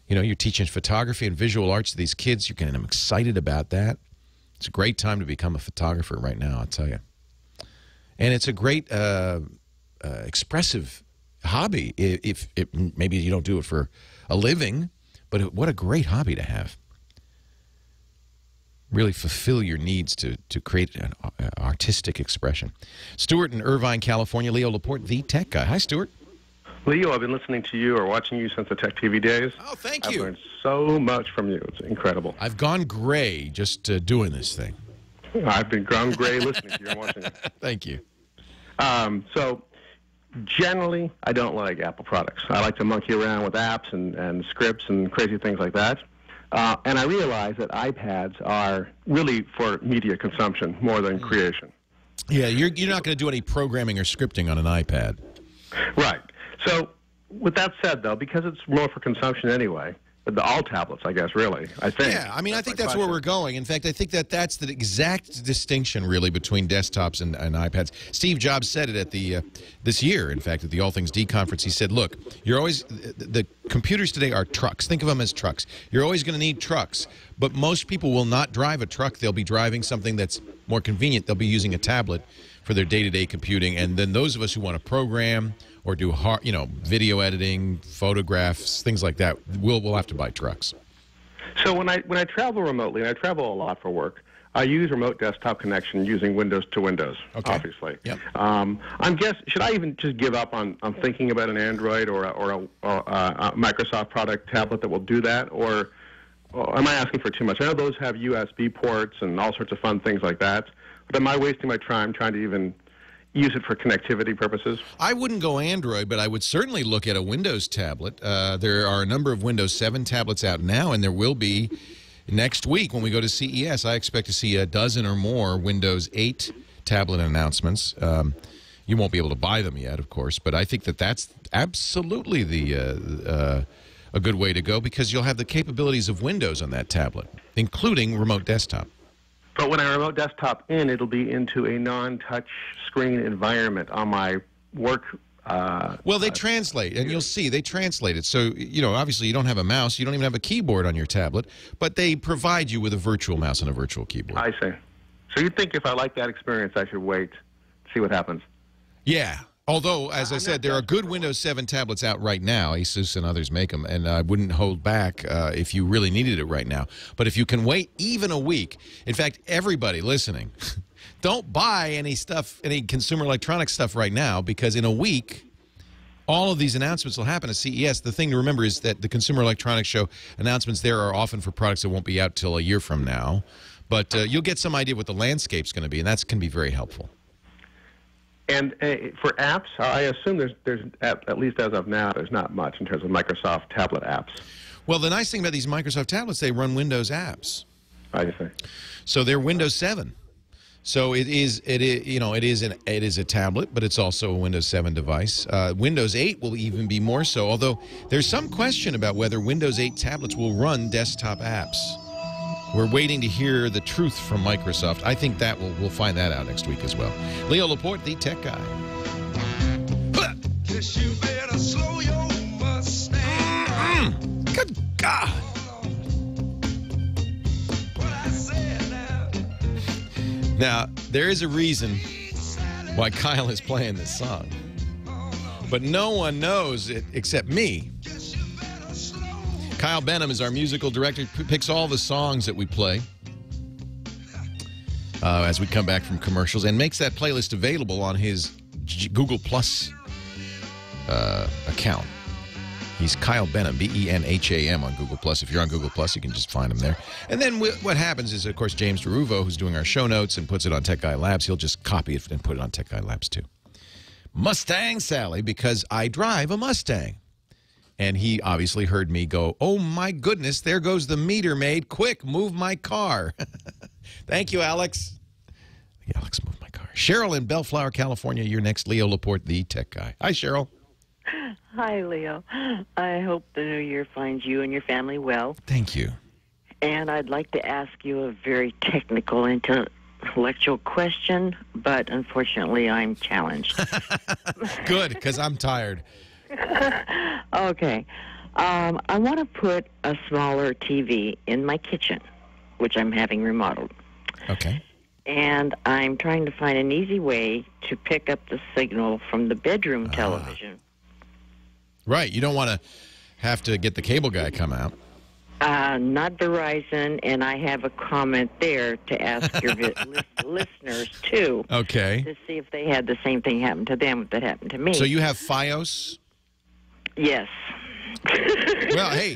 You're teaching photography and visual arts to these kids. You're getting them excited about that. It's a great time to become a photographer right now, I'll tell you. And it's a great expressive hobby. If maybe you don't do it for a living, but what a great hobby to have. Really fulfill your needs to create an artistic expression. Stuart in Irvine, California. Leo Laporte, the tech guy. Hi, Stuart. Leo, I've been listening to you or watching you since the Tech TV days. Oh, thank you. I've learned so much from you. It's incredible. I've gone gray just doing this thing. I've been gone gray listening to you and watching you. Thank you. So generally, I don't like Apple products. I like to monkey around with apps and scripts and crazy things like that. And I realize that iPads are really for media consumption more than creation. Yeah, you're not going to do any programming or scripting on an iPad. Right. So with that said, though, because it's more for consumption anyway, all tablets, I guess, really, I think. Yeah, I mean, I think that's where we're going. In fact, I think that's the exact distinction, really, between desktops and iPads. Steve Jobs said it at this year, in fact, at the All Things D conference. He said, look, the computers today are trucks. Think of them as trucks. You're always going to need trucks, but most people will not drive a truck. They'll be driving something that's more convenient. They'll be using a tablet for their day-to-day computing, and then those of us who want to program or do video editing, photographs, things like that, we'll have to buy trucks. So when I travel remotely, and I travel a lot for work, I use remote desktop connection using Windows to Windows, obviously. Yep. Should I even just give up on thinking about an Android or a Microsoft product tablet that will do that, or am I asking for too much? I know those have USB ports and all sorts of fun things like that, but am I wasting my time trying to even use it for connectivity purposes? I wouldn't go Android, but I would certainly look at a Windows tablet. There are a number of Windows 7 tablets out now, and there will be next week when we go to CES. I expect to see a dozen or more Windows 8 tablet announcements. You won't be able to buy them yet, of course, but I think that's absolutely a good way to go, because you'll have the capabilities of Windows on that tablet, including remote desktop. But when I remote desktop in, it'll be into a non-touch screen environment on my work. Well, they translate, and you'll see they translate it. So, obviously you don't have a mouse. You don't even have a keyboard on your tablet, but they provide you with a virtual mouse and a virtual keyboard. I see. So you think if I like that experience, I should wait, see what happens? Yeah. Although, as I said, there are good Windows 7 tablets out right now. Asus and others make them, and I wouldn't hold back if you really needed it right now. But if you can wait even a week, in fact, everybody listening, don't buy any stuff, any consumer electronics stuff right now, because in a week, all of these announcements will happen at CES. The thing to remember is that the Consumer Electronics Show announcements there are often for products that won't be out till a year from now. But you'll get some idea what the landscape's going to be, and that can be very helpful. And for apps, I assume there's at least as of now, there's not much in terms of Microsoft tablet apps. Well, the nice thing about these Microsoft tablets, they run Windows apps. I see. So they're Windows 7. So it is a tablet, but it's also a Windows 7 device. Windows 8 will even be more so, although there's some question about whether Windows 8 tablets will run desktop apps. We're waiting to hear the truth from Microsoft. I think that we'll find that out next week as well. Leo Laporte, the tech guy. Guess you better slow your Mustang. Good God. Now, there is a reason why Kyle is playing this song. But no one knows it except me. Kyle Benham is our musical director, picks all the songs that we play as we come back from commercials, and makes that playlist available on his Google Plus account. He's Kyle Benham, B-E-N-H-A-M on Google Plus. If you're on Google Plus, you can just find him there. And then what happens is, of course, James DeRuvo, who's doing our show notes and puts it on Tech Guy Labs, he'll just copy it and put it on Tech Guy Labs too. Mustang Sally, because I drive a Mustang. And he obviously heard me go, oh, my goodness, there goes the meter maid. Quick, move my car. Thank you, Alex. Alex, move my car. Cheryl in Bellflower, California, you're next. Leo Laporte, the tech guy. Hi, Cheryl. Hi, Leo. I hope the new year finds you and your family well. Thank you. And I'd like to ask you a very technical, intellectual question, but unfortunately I'm challenged. Good, because I'm tired. Okay. I want to put a smaller TV in my kitchen, which I'm having remodeled. Okay. And I'm trying to find an easy way to pick up the signal from the bedroom television. Right. You don't want to have to get the cable guy come out. Not Verizon, and I have a comment there to ask your listeners, too. Okay. To see if they had the same thing happen to them that happened to me. So you have Fios? Yes. Well, hey,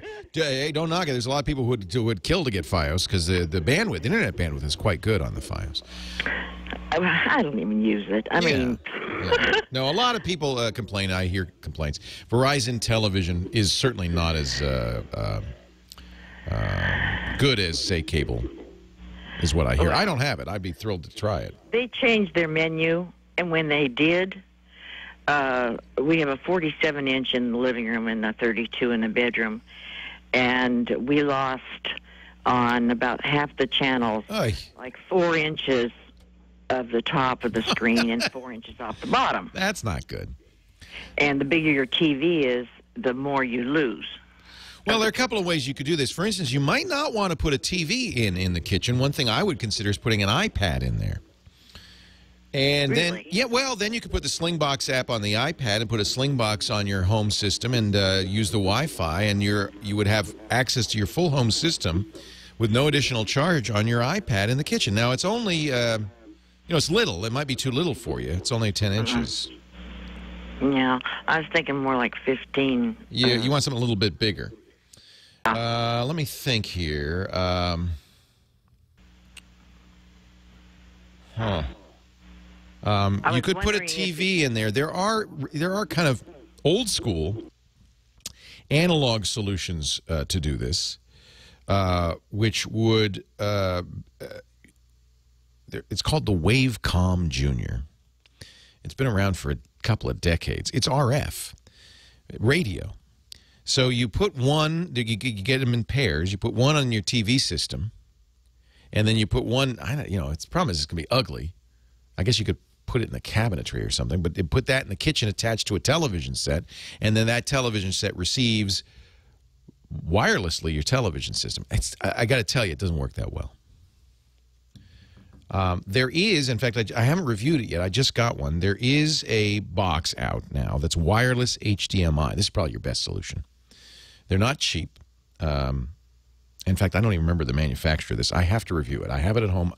don't knock it. There's a lot of people who would kill to get Fios because the bandwidth, the internet bandwidth is quite good on the Fios. I don't even use it. I mean... Yeah. No, a lot of people complain. I hear complaints. Verizon Television is certainly not as good as, say, cable, is what I hear. I don't have it. I'd be thrilled to try it. They changed their menu, and when they did, we have a 47-inch in the living room and a 32 in the bedroom, and we lost on about half the channels, like 4 inches of the top of the screen and 4 inches off the bottom. That's not good. And the bigger your TV is, the more you lose. Well, there are a couple of ways you could do this. For instance, you might not want to put a TV in the kitchen. One thing I would consider is putting an iPad in there. And really? then you could put the Slingbox app on the iPad and put a Slingbox on your home system and use the Wi-Fi, and you would have access to your full home system with no additional charge on your iPad in the kitchen. Now, it's only, it's little. It might be too little for you. It's only 10 inches. Yeah, I was thinking more like 15. You want something a little bit bigger. Let me think here. You could put a TV in there. There are kind of old school analog solutions to do this, which would it's called the Wavecom Junior. It's been around for a couple of decades. It's RF radio. So you put one, you get them in pairs. You put one on your TV system, and then you put one. It's the problem is it's gonna be ugly. I guess you could put it in the cabinetry or something, but put that in the kitchen attached to a television set, and then that television set receives wirelessly your television system. I got to tell you, it doesn't work that well. There is, in fact, I haven't reviewed it yet. I just got one. There is a box out now that's wireless HDMI. This is probably your best solution. They're not cheap. In fact, I don't even remember the manufacturer of this. I have to review it. I have it at home.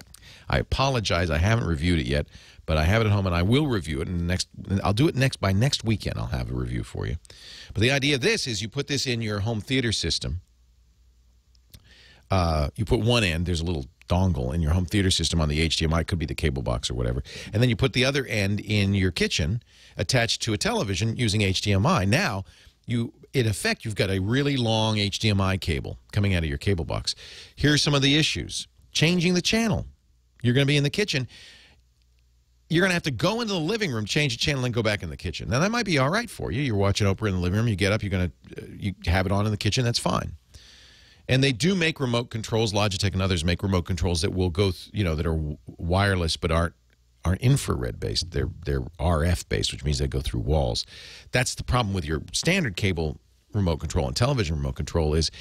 I apologize. I haven't reviewed it yet, but I have it at home, and I will review it. I'll do it by next weekend. I'll have a review for you. But the idea of this is you put this in your home theater system. You put one end. There's a little dongle in your home theater system on the HDMI. It could be the cable box or whatever. And then you put the other end in your kitchen attached to a television using HDMI. Now, in effect, you've got a really long HDMI cable coming out of your cable box. Here are some of the issues. Changing the channel. You're going to be in the kitchen. You're going to have to go into the living room, change the channel, and go back in the kitchen. Now, that might be all right for you. You're watching Oprah in the living room. You get up. You have it on in the kitchen. That's fine. And they do make remote controls. Logitech and others make remote controls that will go, that are wireless but aren't infrared based. They're RF based, which means they go through walls. That's the problem with your standard cable remote control and television remote control is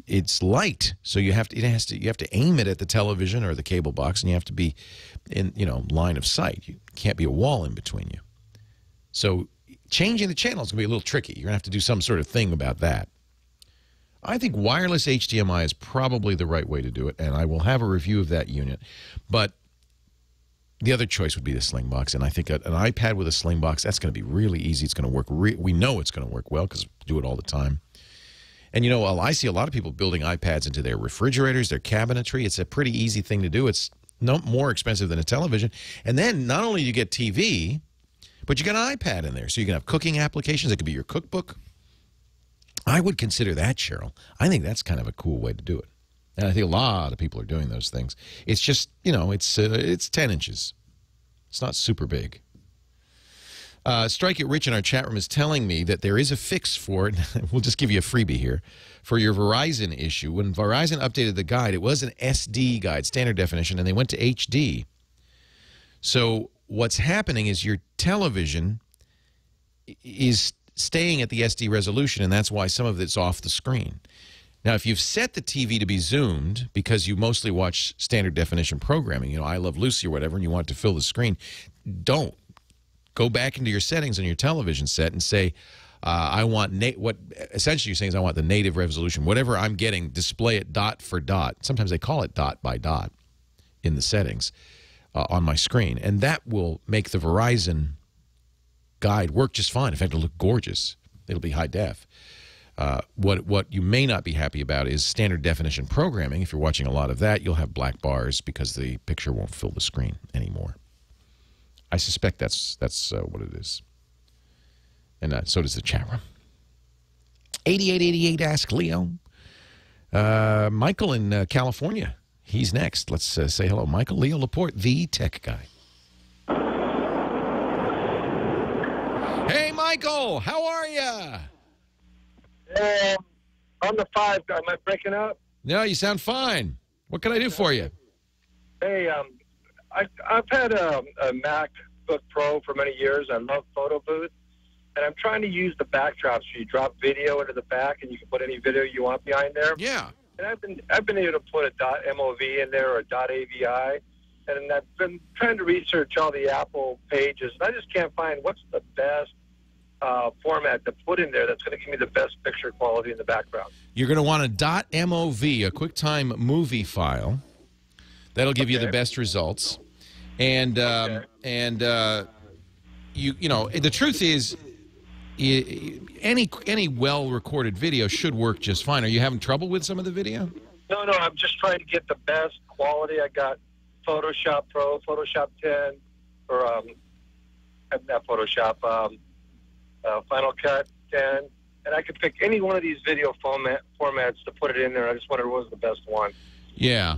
it's light, so you have to aim it at the television or the cable box, and you have to be in line of sight. You can't be a wall in between you. So changing the channel is going to be a little tricky. You're going to have to do some sort of thing about that. I think wireless HDMI is probably the right way to do it, and I will have a review of that unit. But the other choice would be the Slingbox, and I think an iPad with a Slingbox, that's going to be really easy. It's going to work. We know it's going to work well because we do it all the time. And, I see a lot of people building iPads into their refrigerators, their cabinetry. It's a pretty easy thing to do. It's no more expensive than a television. And then not only do you get TV, but you got an iPad in there. So you can have cooking applications. It could be your cookbook. I would consider that, Cheryl. I think that's kind of a cool way to do it. And I think a lot of people are doing those things. It's just, it's 10 inches. It's not super big. Strike It Rich in our chat room is telling me that there is a fix for it. We'll just give you a freebie here. For your Verizon issue, when Verizon updated the guide, it was an SD guide, standard definition, and they went to HD. So what's happening is your television is staying at the SD resolution, and that's why some of it's off the screen. Now, if you've set the TV to be zoomed because you mostly watch standard definition programming, I Love Lucy or whatever, and you want it to fill the screen, don't. Go back into your settings on your television set and say, I want what essentially you're saying is I want the native resolution. Whatever I'm getting, display it dot for dot. Sometimes they call it dot by dot in the settings on my screen, and that will make the Verizon guide work just fine. In fact, it'll look gorgeous. It'll be high def. What you may not be happy about is standard definition programming. If you're watching a lot of that, you'll have black bars because the picture won't fill the screen anymore. I suspect that's what it is. And so does the chat room. 8888 Ask Leo. Michael in California. He's next. Let's say hello. Michael. Leo Laporte, the tech guy. Hey, Michael. How are you? I'm the 5 guy. Am I breaking up? No, you sound fine. What can I do for you? Hey, I've had a MacBook Pro for many years. I love Photo Booth, and I'm trying to use the backdrops. So you drop video into the back, and you can put any video you want behind there. Yeah. And I've been able to put a .mov in there or a .avi, and I've been trying to research all the Apple pages, and I just can't find what's the best format to put in there that's going to give me the best picture quality in the background. You're going to want a .mov, a QuickTime movie file. That'll give you the best results. And the truth is, any well-recorded video should work just fine. Are you having trouble with some of the video? No, I'm just trying to get the best quality. I got Photoshop Pro, Photoshop 10, or not Photoshop, Final Cut 10, and I could pick any one of these video formats to put it in there. I just wondered what was the best one. Yeah.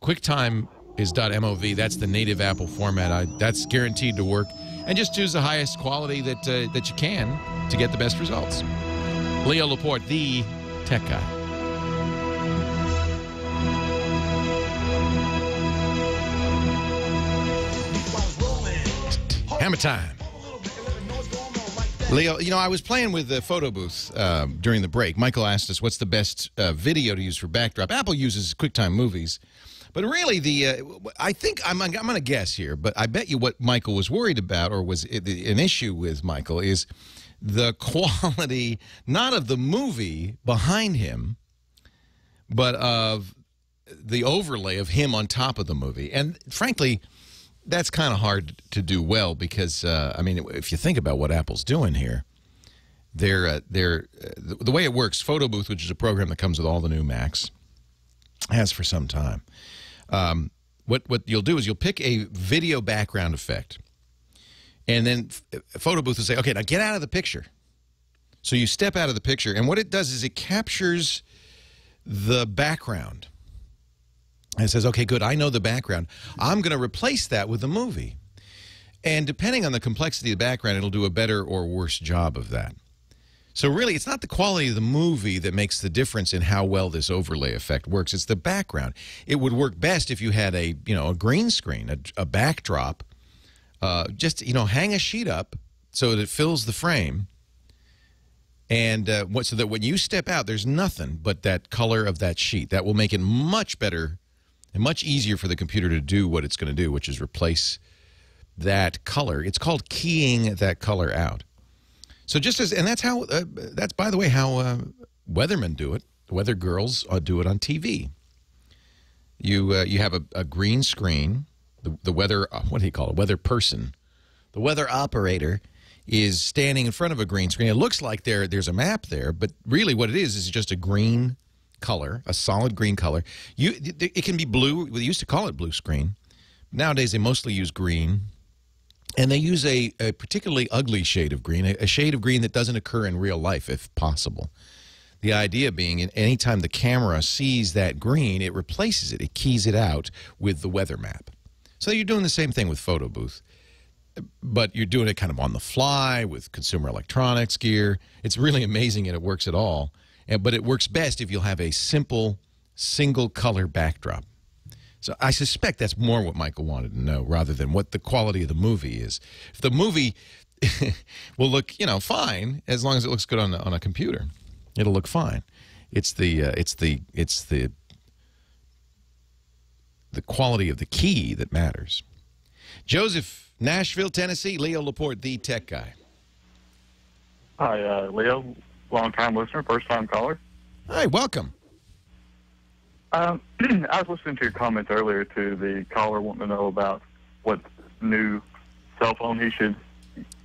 QuickTime is .mov. That's the native Apple format. That's guaranteed to work. And just choose the highest quality that you can to get the best results. Leo Laporte, the tech guy. Hammer time. Leo, I was playing with the photo booth during the break. Michael asked us what's the best video to use for backdrop. Apple uses QuickTime Movies, But really, I think I'm going to guess here, but I bet you what Michael was worried about, or was an issue with Michael, is the quality, not of the movie behind him, but of the overlay of him on top of the movie. And frankly, that's kind of hard to do well because, I mean, if you think about what Apple's doing here, the way it works, Photo Booth, which is a program that comes with all the new Macs, has for some time. What you'll do is you'll pick a video background effect, and then Photo Booth will say, okay, now get out of the picture. So you step out of the picture, and what it does is it captures the background. And it says, okay, good, I know the background. I'm going to replace that with the movie. And depending on the complexity of the background, it'll do a better or worse job of that. So really, it's not the quality of the movie that makes the difference in how well this overlay effect works. It's the background. It would work best if you had a green screen, a backdrop. Just, hang a sheet up so that it fills the frame. And so that when you step out, there's nothing but that color of that sheet. That will make it much better and much easier for the computer to do what it's going to do, which is replace that color. It's called keying that color out. So and that's by the way how weathermen do it. The weather girls do it on TV. You have a green screen. The weather, what do you call it? Weather person. The weather operator is standing in front of a green screen. It looks like there's a map there, but really what it is just a green color, a solid green color. It can be blue. We used to call it blue screen. Nowadays they mostly use green. And they use a particularly ugly shade of green, a shade of green that doesn't occur in real life, if possible. The idea being, anytime the camera sees that green, it replaces it. It keys it out with the weather map. So you're doing the same thing with Photo Booth, but you're doing it kind of on the fly with consumer electronics gear. It's really amazing, and it works at all. But it works best if you'll have a simple, single-color backdrop. So I suspect that's more what Michael wanted to know rather than what the quality of the movie is. If the movie will look, fine as long as it looks good on a computer, it'll look fine. It's the quality of the key that matters. Joseph, Nashville, Tennessee. Leo Laporte, the tech guy. Hi, Leo, long-time listener, first-time caller. Hi, welcome. I was listening to your comments earlier to the caller wanting to know about what new cell phone he should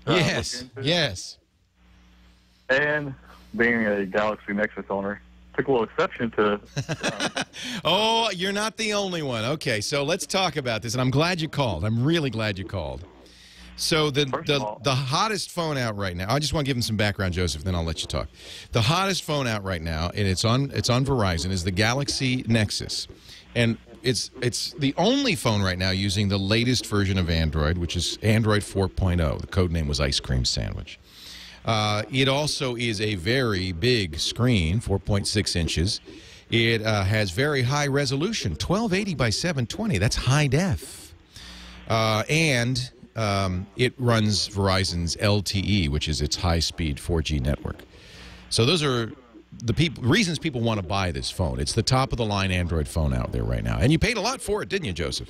Yes, look into. Yes. And being a Galaxy Nexus owner, took a little exception to... Oh, you're not the only one. Okay, so let's talk about this, and I'm glad you called. I'm really glad you called. So the hottest phone out right now, I just want to give him some background, Joseph, then I'll let you talk. The hottest phone out right now, and it's on Verizon, is the Galaxy Nexus. And it's the only phone right now using the latest version of Android, which is Android 4.0. The code name was Ice Cream Sandwich. It also is a very big screen, 4.6 inches. It has very high resolution, 1280 by 720. That's high def. And it runs Verizon's LTE, which is its high-speed 4G network. So those are the reasons people want to buy this phone. It's the top-of-the-line Android phone out there right now. And you paid a lot for it, didn't you, Joseph?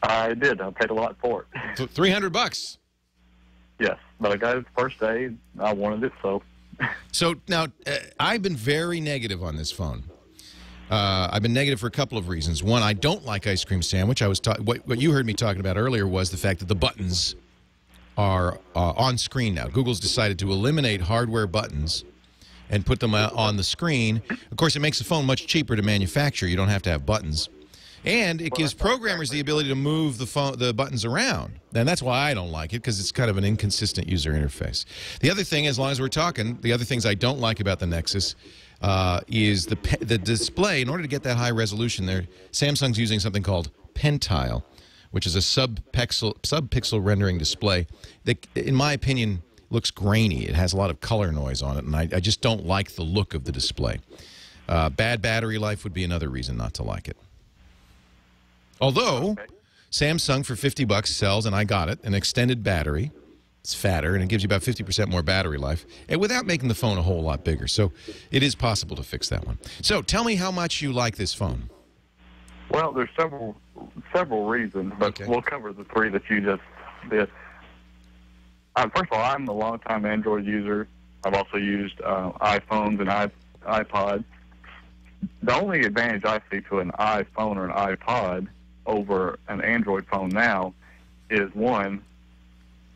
I did. I paid a lot for it. $300. Yes, but I got it the first day. I wanted it, so... So now, I've been very negative on this phone. I've been negative for a couple of reasons. One, I don't like Ice Cream Sandwich. What you heard me talking about earlier was the fact that the buttons are on screen now. Google's decided to eliminate hardware buttons and put them on the screen. Of course, it makes the phone much cheaper to manufacture. You don't have to have buttons. And it gives programmers the ability to move the buttons around. And that's why I don't like it, because it's kind of an inconsistent user interface. The other thing, as long as we're talking, the other things I don't like about the Nexus is the display. In order to get that high resolution there, Samsung's using something called Pentile, which is a sub-pixel rendering display that, in my opinion, looks grainy. It has a lot of color noise on it, and I just don't like the look of the display. Bad battery life would be another reason not to like it. Although, Samsung for $50 sells, and I got it, an extended battery. It's fatter, and it gives you about 50% more battery life, and without making the phone a whole lot bigger. So it is possible to fix that one. So tell me how much you like this phone. Well, there's several reasons, but we'll cover the three that you just did. First of all, I'm a long-time Android user. I've also used iPhones and iPods. The only advantage I see to an iPhone or an iPod over an Android phone now is, one,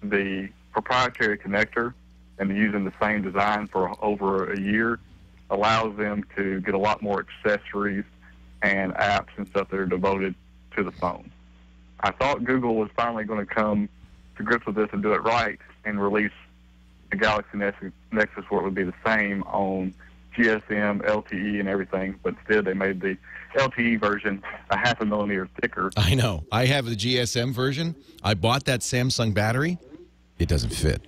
the proprietary connector, and using the same design for over a year allows them to get a lot more accessories and apps and stuff that are devoted to the phone. I thought Google was finally going to come to grips with this and do it right and release the Galaxy Nexus where it would be the same on GSM, LTE, and everything, but instead they made the LTE version a 0.5 millimeter thicker. I know. I have the GSM version. I bought that Samsung battery. It doesn't fit.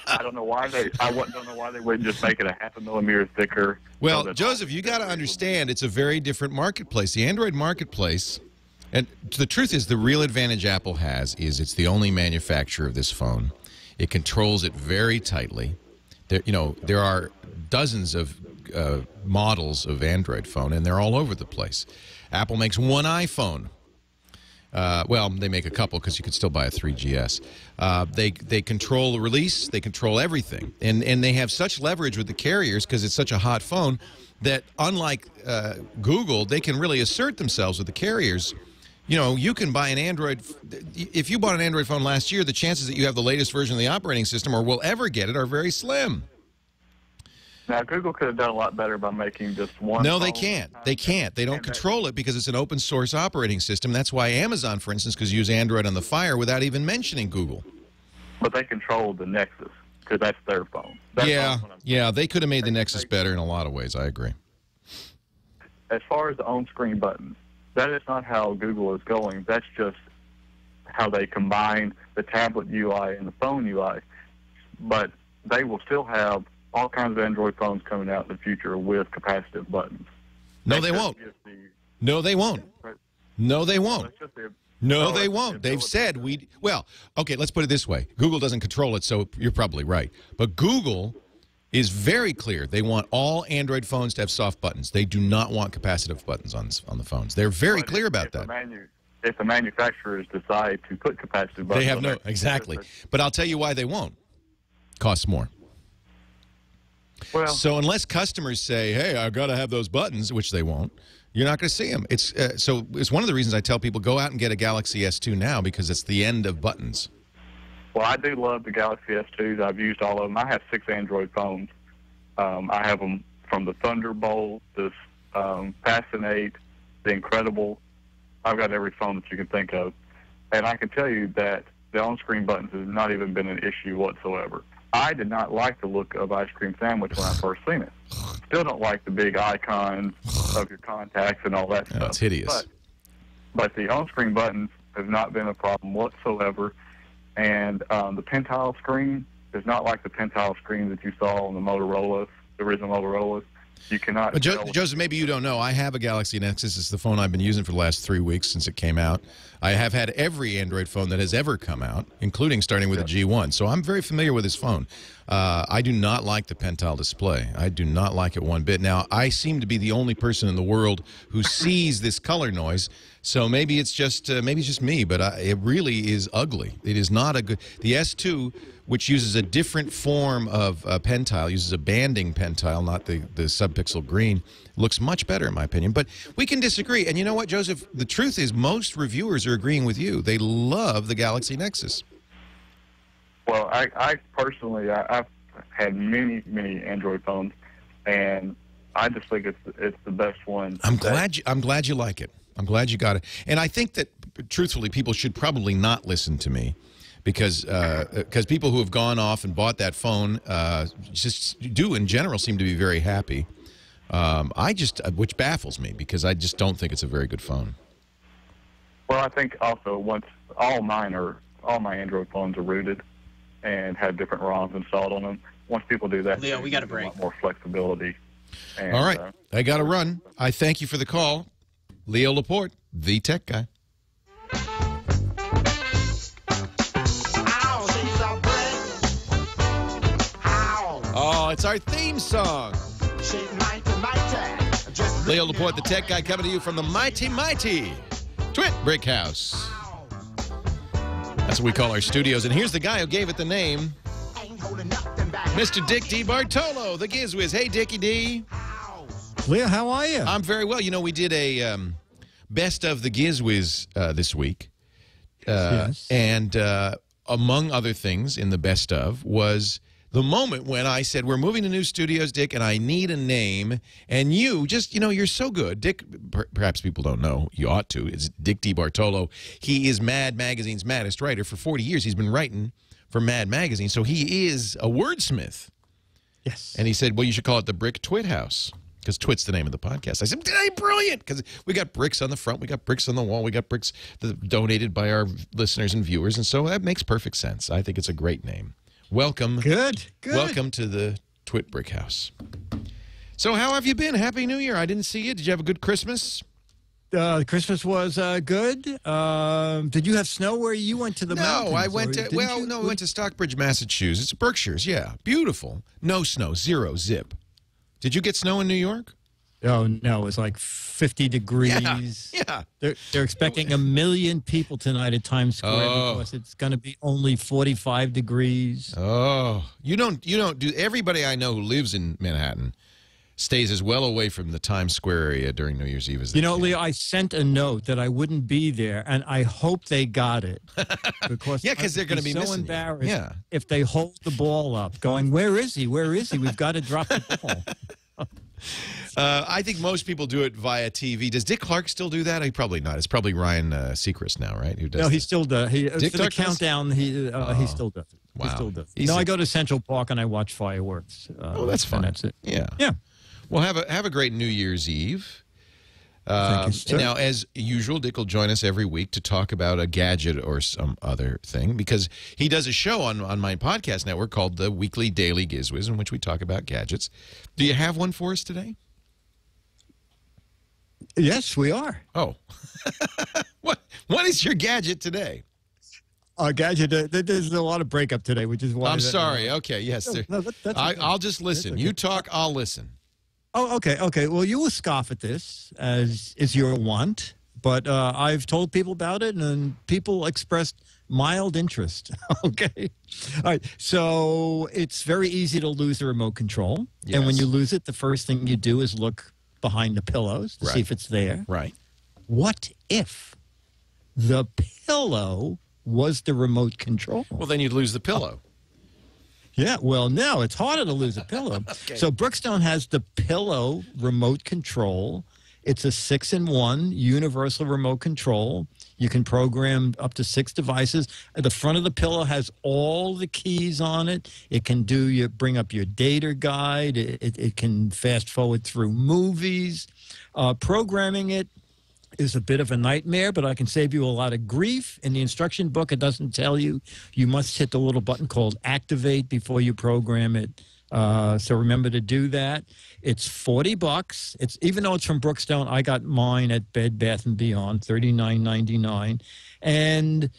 I don't know why they. Don't know why they wouldn't just make it a 0.5 millimeter thicker. Well, Joseph, you got to understand, it's a very different marketplace. The Android marketplace, and the truth is, the real advantage Apple has is it's the only manufacturer of this phone. It controls it very tightly. There are dozens of models of Android phone, and they're all over the place. Apple makes one iPhone. Well, they make a couple because you could still buy a 3GS. They control the release. They control everything. And they have such leverage with the carriers because it's such a hot phone that, unlike Google, they can really assert themselves with the carriers. You can buy an Android. If you bought an Android phone last year, the chances that you have the latest version of the operating system or will ever get it are very slim. Now, Google could have done a lot better by making just one. No, they can't. They can't. They don't control it because it's an open source operating system. That's why Amazon, for instance, could use Android on the Fire without even mentioning Google. But they control the Nexus because that's their phone. Yeah, they could have made the Nexus better in a lot of ways. I agree. As far as the on-screen buttons, that is not how Google is going. That's just how they combine the tablet UI and the phone UI. But they will still have all kinds of Android phones coming out in the future with capacitive buttons. No, they won't. No, they won't. No, they won't. No, they won't. They've said well, okay, let's put it this way. Google doesn't control it, so you're probably right. But Google is very clear. They want all Android phones to have soft buttons. They do not want capacitive buttons on the phones. They're very clear about that. If the manufacturers decide to put capacitive buttons they have no, exactly. But I'll tell you why they won't. Costs more. Well, so unless customers say, hey, I've got to have those buttons, which they won't, you're not going to see them. So it's one of the reasons I tell people, go out and get a Galaxy S2 now because it's the end of buttons. Well, I do love the Galaxy S2s. I've used all of them. I have 6 Android phones. I have them from the Thunderbolt, the Fascinate, the Incredible. I've got every phone that you can think of. And I can tell you that the on-screen buttons has not even been an issue whatsoever. I did not like the look of Ice Cream Sandwich when I first seen it. Still don't like the big icons of your contacts and all that stuff. It's hideous. But the on-screen buttons have not been a problem whatsoever. And the Pentile screen is not like the Pentile screen that you saw on the Motorola's, the original Motorola's. You cannot. But Joseph, maybe you don't know. I have a Galaxy Nexus. It's the phone I've been using for the last 3 weeks since it came out. I have had every Android phone that has ever come out, including starting with a G1. So I'm very familiar with this phone. I do not like the Pentile display. I do not like it one bit. Now, I seem to be the only person in the world who sees this color noise. So maybe it's just me, but it really is ugly. It is not a good. The S2, which uses a different form of Pentile, uses a banding Pentile, not the subpixel green, looks much better in my opinion. But we can disagree. And you know what, Joseph? The truth is most reviewers are agreeing with you. They love the Galaxy Nexus. Well, I personally, I've had many Android phones, and I just think it's the best one. I'm glad you like it. I'm glad you got it. And I think that, truthfully, people should probably not listen to me because people who have gone off and bought that phone just do, in general, seem to be very happy. Which baffles me because I just don't think it's a very good phone. Well, I think also once all my Android phones are rooted and have different ROMs installed on them, once people do that, Leo, we got a break. A lot more flexibility. And, all right. I got to run. I thank you for the call. Leo Laporte, the tech guy. Oh, it's our theme song. Just Leo Laporte, the tech guy, coming to you from the mighty TWiT Brick House. That's what we call our studios. And here's the guy who gave it the name, Mr. Dick D. Bartolo, the Gizwiz. Hey, Dickie D. Leo, how are you? I'm very well. You know, we did a best of the Gizwiz this week. Yes. And among other things in the best of was the moment when I said, we're moving to new studios, Dick, and I need a name. And you just, you're so good. Dick, perhaps people don't know, you ought to, it's Dick D. Bartolo. He is Mad Magazine's maddest writer. For 40 years, he's been writing for Mad Magazine. So he is a wordsmith. Yes. And he said, well, you should call it the Brick TWiT House, because TWiT's the name of the podcast. I said, hey, brilliant, because we got bricks on the front, we got bricks on the wall, we got bricks donated by our listeners and viewers, and so that makes perfect sense. I think it's a great name. Welcome. Good. Welcome to the TWiT Brick House. So how have you been? Happy New Year. I didn't see you. Did you have a good Christmas? Christmas was good. Did you have snow where you went to the mountains? No, I went to, we went to Stockbridge, Massachusetts. It's Berkshires, yeah. Beautiful. No snow, zero, zip. Did you get snow in New York? Oh, no, it was like 50 degrees. Yeah. They're expecting 1 million people tonight at Times Square because it's going to be only 45 degrees. Oh, you don't do, everybody I know who lives in Manhattan stays as well away from the Times Square area during New Year's Eve as they can. Leo, I sent a note that I wouldn't be there, and I hope they got it. Because they're going to be so missing embarrassed you. Yeah. if they hold the ball up, going, where is he? Where is he? We've got to drop the ball. I think most people do it via TV. Does Dick Clark still do that? Probably not. It's probably Ryan Seacrest now, right? Who does? No, he still does. Dick for Clark the countdown, he still does it. Wow. He still does it. I go to Central Park and I watch fireworks. That's fun. That's it. Yeah. Yeah. Well, have a great New Year's Eve. Thank you, sir. Now, as usual, Dick will join us every week to talk about a gadget or some other thing, because he does a show on my podcast network called the Weekly Daily Gizwiz, in which we talk about gadgets. Do you have one for us today? Yes, we are. Oh. What is your gadget today? Our gadget, there's a lot of breakup today, which is why. I'm sorry. Okay, yes. No, that's okay. I'll just listen. Okay. You talk, I'll listen. Oh, okay. Well, you will scoff at this, as is your want, but I've told people about it, and people expressed mild interest. Okay. All right. So it's very easy to lose the remote control. Yes. And when you lose it, the first thing you do is look behind the pillows to see if it's there. Right. What if the pillow was the remote control? Well, then you'd lose the pillow. Yeah, well, no, it's harder to lose a pillow. Okay. So Brookstone has the pillow remote control. It's a 6-in-1 universal remote control. You can program up to 6 devices. At the front of the pillow has all the keys on it. It can bring up your data guide. It can fast forward through movies. Programming it is a bit of a nightmare, but I can save you a lot of grief. In the instruction book, it doesn't tell you. You must hit the little button called Activate before you program it. So remember to do that. It's $40. It's even though it's from Brookstone, I got mine at Bed Bath & Beyond, $39.99. And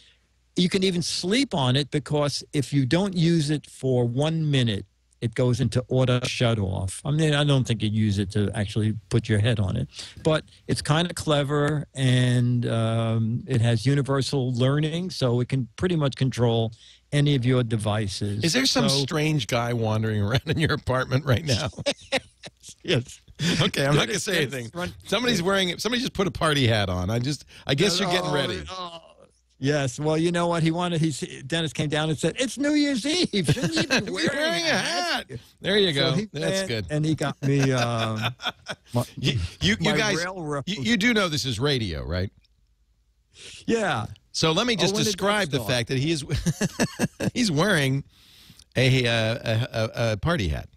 you can even sleep on it, because if you don't use it for 1 minute, it goes into auto shut off. I mean, I don't think you use it to actually put your head on it, but it's kind of clever, and it has universal learning, so it can pretty much control any of your devices. Is there some strange guy wandering around in your apartment right now? Yes. Okay, I'm not going to say anything. Somebody just put a party hat on. I guess you're getting ready. Yes. Well, you know what he wanted? Dennis came down and said, "It's New Year's Eve. Shouldn't you be wearing a hat?" There you go. So That's good. And he got me. You guys, you do know this is radio, right? Yeah. So let me just describe the fact that he's wearing a party hat.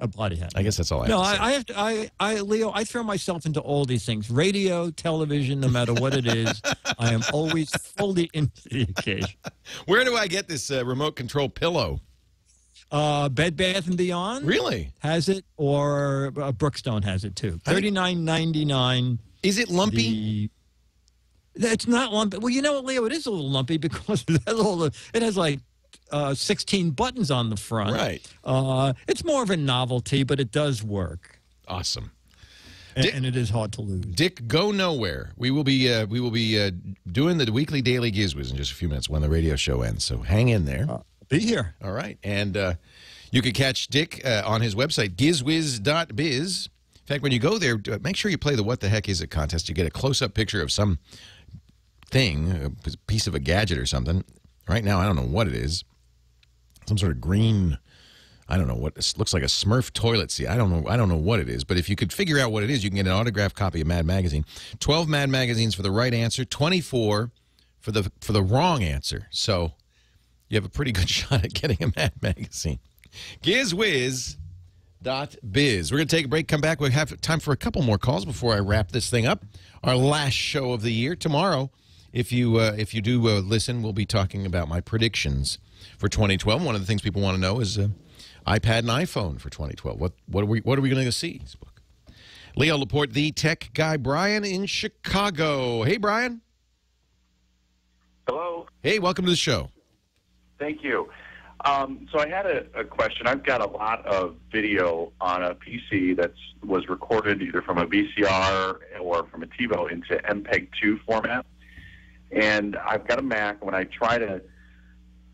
A party hat. I guess that's all I have to say. Leo, I throw myself into all these things. Radio, television, no matter what it is, I am always fully into the occasion. Where do I get this remote control pillow? Bed Bath & Beyond. Really? Has it, or Brookstone has it too. $39.99. Is it lumpy? It's not lumpy. Well, you know what, Leo? It is a little lumpy because it has like 16 buttons on the front. Right. It's more of a novelty, but it does work. Awesome. and it is hard to lose. Dick, go nowhere. We will be doing the weekly Daily Gizwiz in just a few minutes when the radio show ends. So hang in there. Be here. All right, and you can catch Dick on his website gizwiz.biz. In fact, when you go there, make sure you play the What the Heck Is It contest. You get a close-up picture of some thing, a piece of a gadget or something. Right now, I don't know what it is. Some sort of green, I don't know what, it looks like a Smurf toilet seat. I don't know what it is. But if you could figure out what it is, you can get an autographed copy of Mad Magazine. 12 Mad Magazines for the right answer, 24 for the wrong answer. So you have a pretty good shot at getting a Mad Magazine. Gizwiz.biz. We're going to take a break, come back. We have time for a couple more calls before I wrap this thing up. Our last show of the year. Tomorrow, if you do listen, we'll be talking about my predictions for 2012. One of the things people want to know is iPad and iPhone for 2012. What are we going to see? Leo Laporte, the tech guy. Brian in Chicago. Hey, Brian. Hello. Hey, welcome to the show. Thank you. So I had a question. I've got a lot of video on a PC that was recorded either from a VCR or from a TiVo into MPEG-2 format. And I've got a Mac. When I try to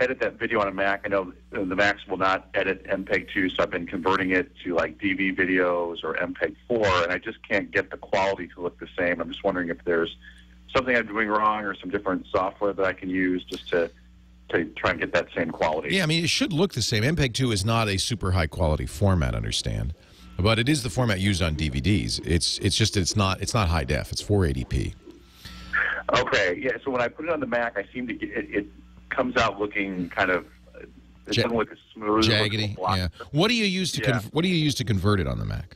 edit that video on a Mac, I know the Macs will not edit MPEG-2, so I've been converting it to like DV videos or MPEG-4, and I just can't get the quality to look the same. I'm just wondering if there's something I'm doing wrong or some different software that I can use just to try and get that same quality. Yeah, I mean, it should look the same. MPEG-2 is not a super high-quality format, understand, but it is the format used on DVDs. It's just it's not high def. It's 480p. Okay, yeah. So when I put it on the Mac, I seem to get it comes out looking kind of it doesn't look as smooth, jaggedy. Yeah. What do you use to convert it on the Mac?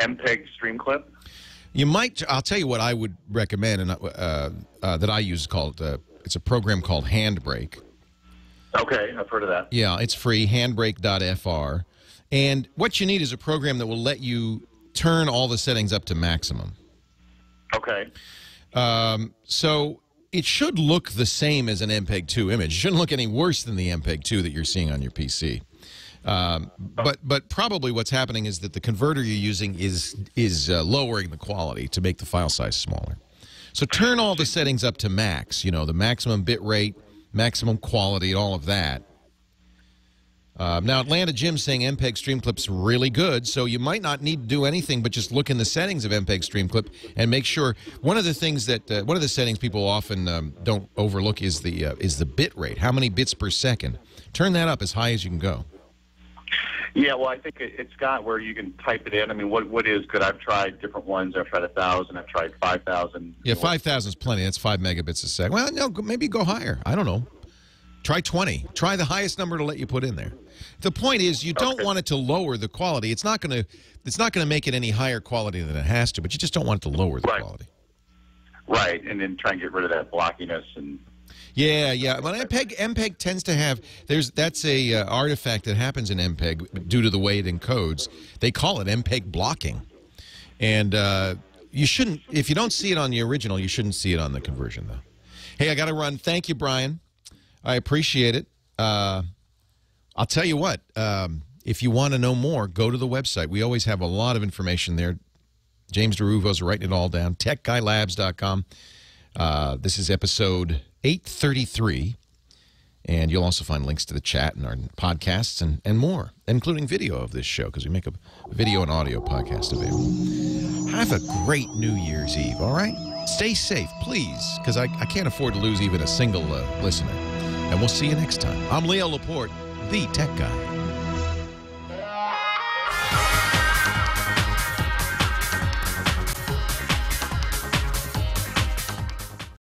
MPEG Streamclip. You might. I'll tell you what I would recommend, and that I use called. It's a program called Handbrake. Okay, I've heard of that. Yeah, it's free. Handbrake.fr, and what you need is a program that will let you turn all the settings up to maximum. Okay. So it should look the same as an MPEG-2 image. It shouldn't look any worse than the MPEG-2 that you're seeing on your PC. But probably what's happening is that the converter you're using is lowering the quality to make the file size smaller. So turn all the settings up to max, the maximum bit rate, maximum quality, all of that. Now, Atlanta Jim's saying MPEG Streamclip's really good, so you might not need to do anything but just look in the settings of MPEG Streamclip and make sure. One of the things that one of the settings people often don't overlook is the bit rate. How many bits per second? Turn that up as high as you can go. Yeah, well, I think it's got where you can type it in. I mean, what is good? I've tried different ones. I've tried 1,000. I've tried 5,000. Yeah, 5,000 is plenty. That's 5 megabits a second. Well, no, maybe go higher. I don't know. Try 20. Try the highest number to let you put in there. The point is, you don't want it to lower the quality. It's not going to make it any higher quality than it has to, but you just don't want it to lower the quality. Right, and then try and get rid of that blockiness and. Yeah. Well, MPEG tends to have that's a artifact that happens in MPEG due to the way it encodes. They call it MPEG blocking, and you shouldn't. If you don't see it on the original, you shouldn't see it on the conversion, though. Hey, I got to run. Thank you, Brian. I appreciate it. I'll tell you what. If you want to know more, go to the website. We always have a lot of information there. James DeRuvo's writing it all down. TechGuyLabs.com. This is episode 833, and you'll also find links to the chat and our podcasts and more, including video of this show, because we make a video and audio podcast available. Have a great New Year's Eve, all right? Stay safe, please, because I can't afford to lose even a single listener. And we'll see you next time. I'm Leo Laporte, the Tech Guy.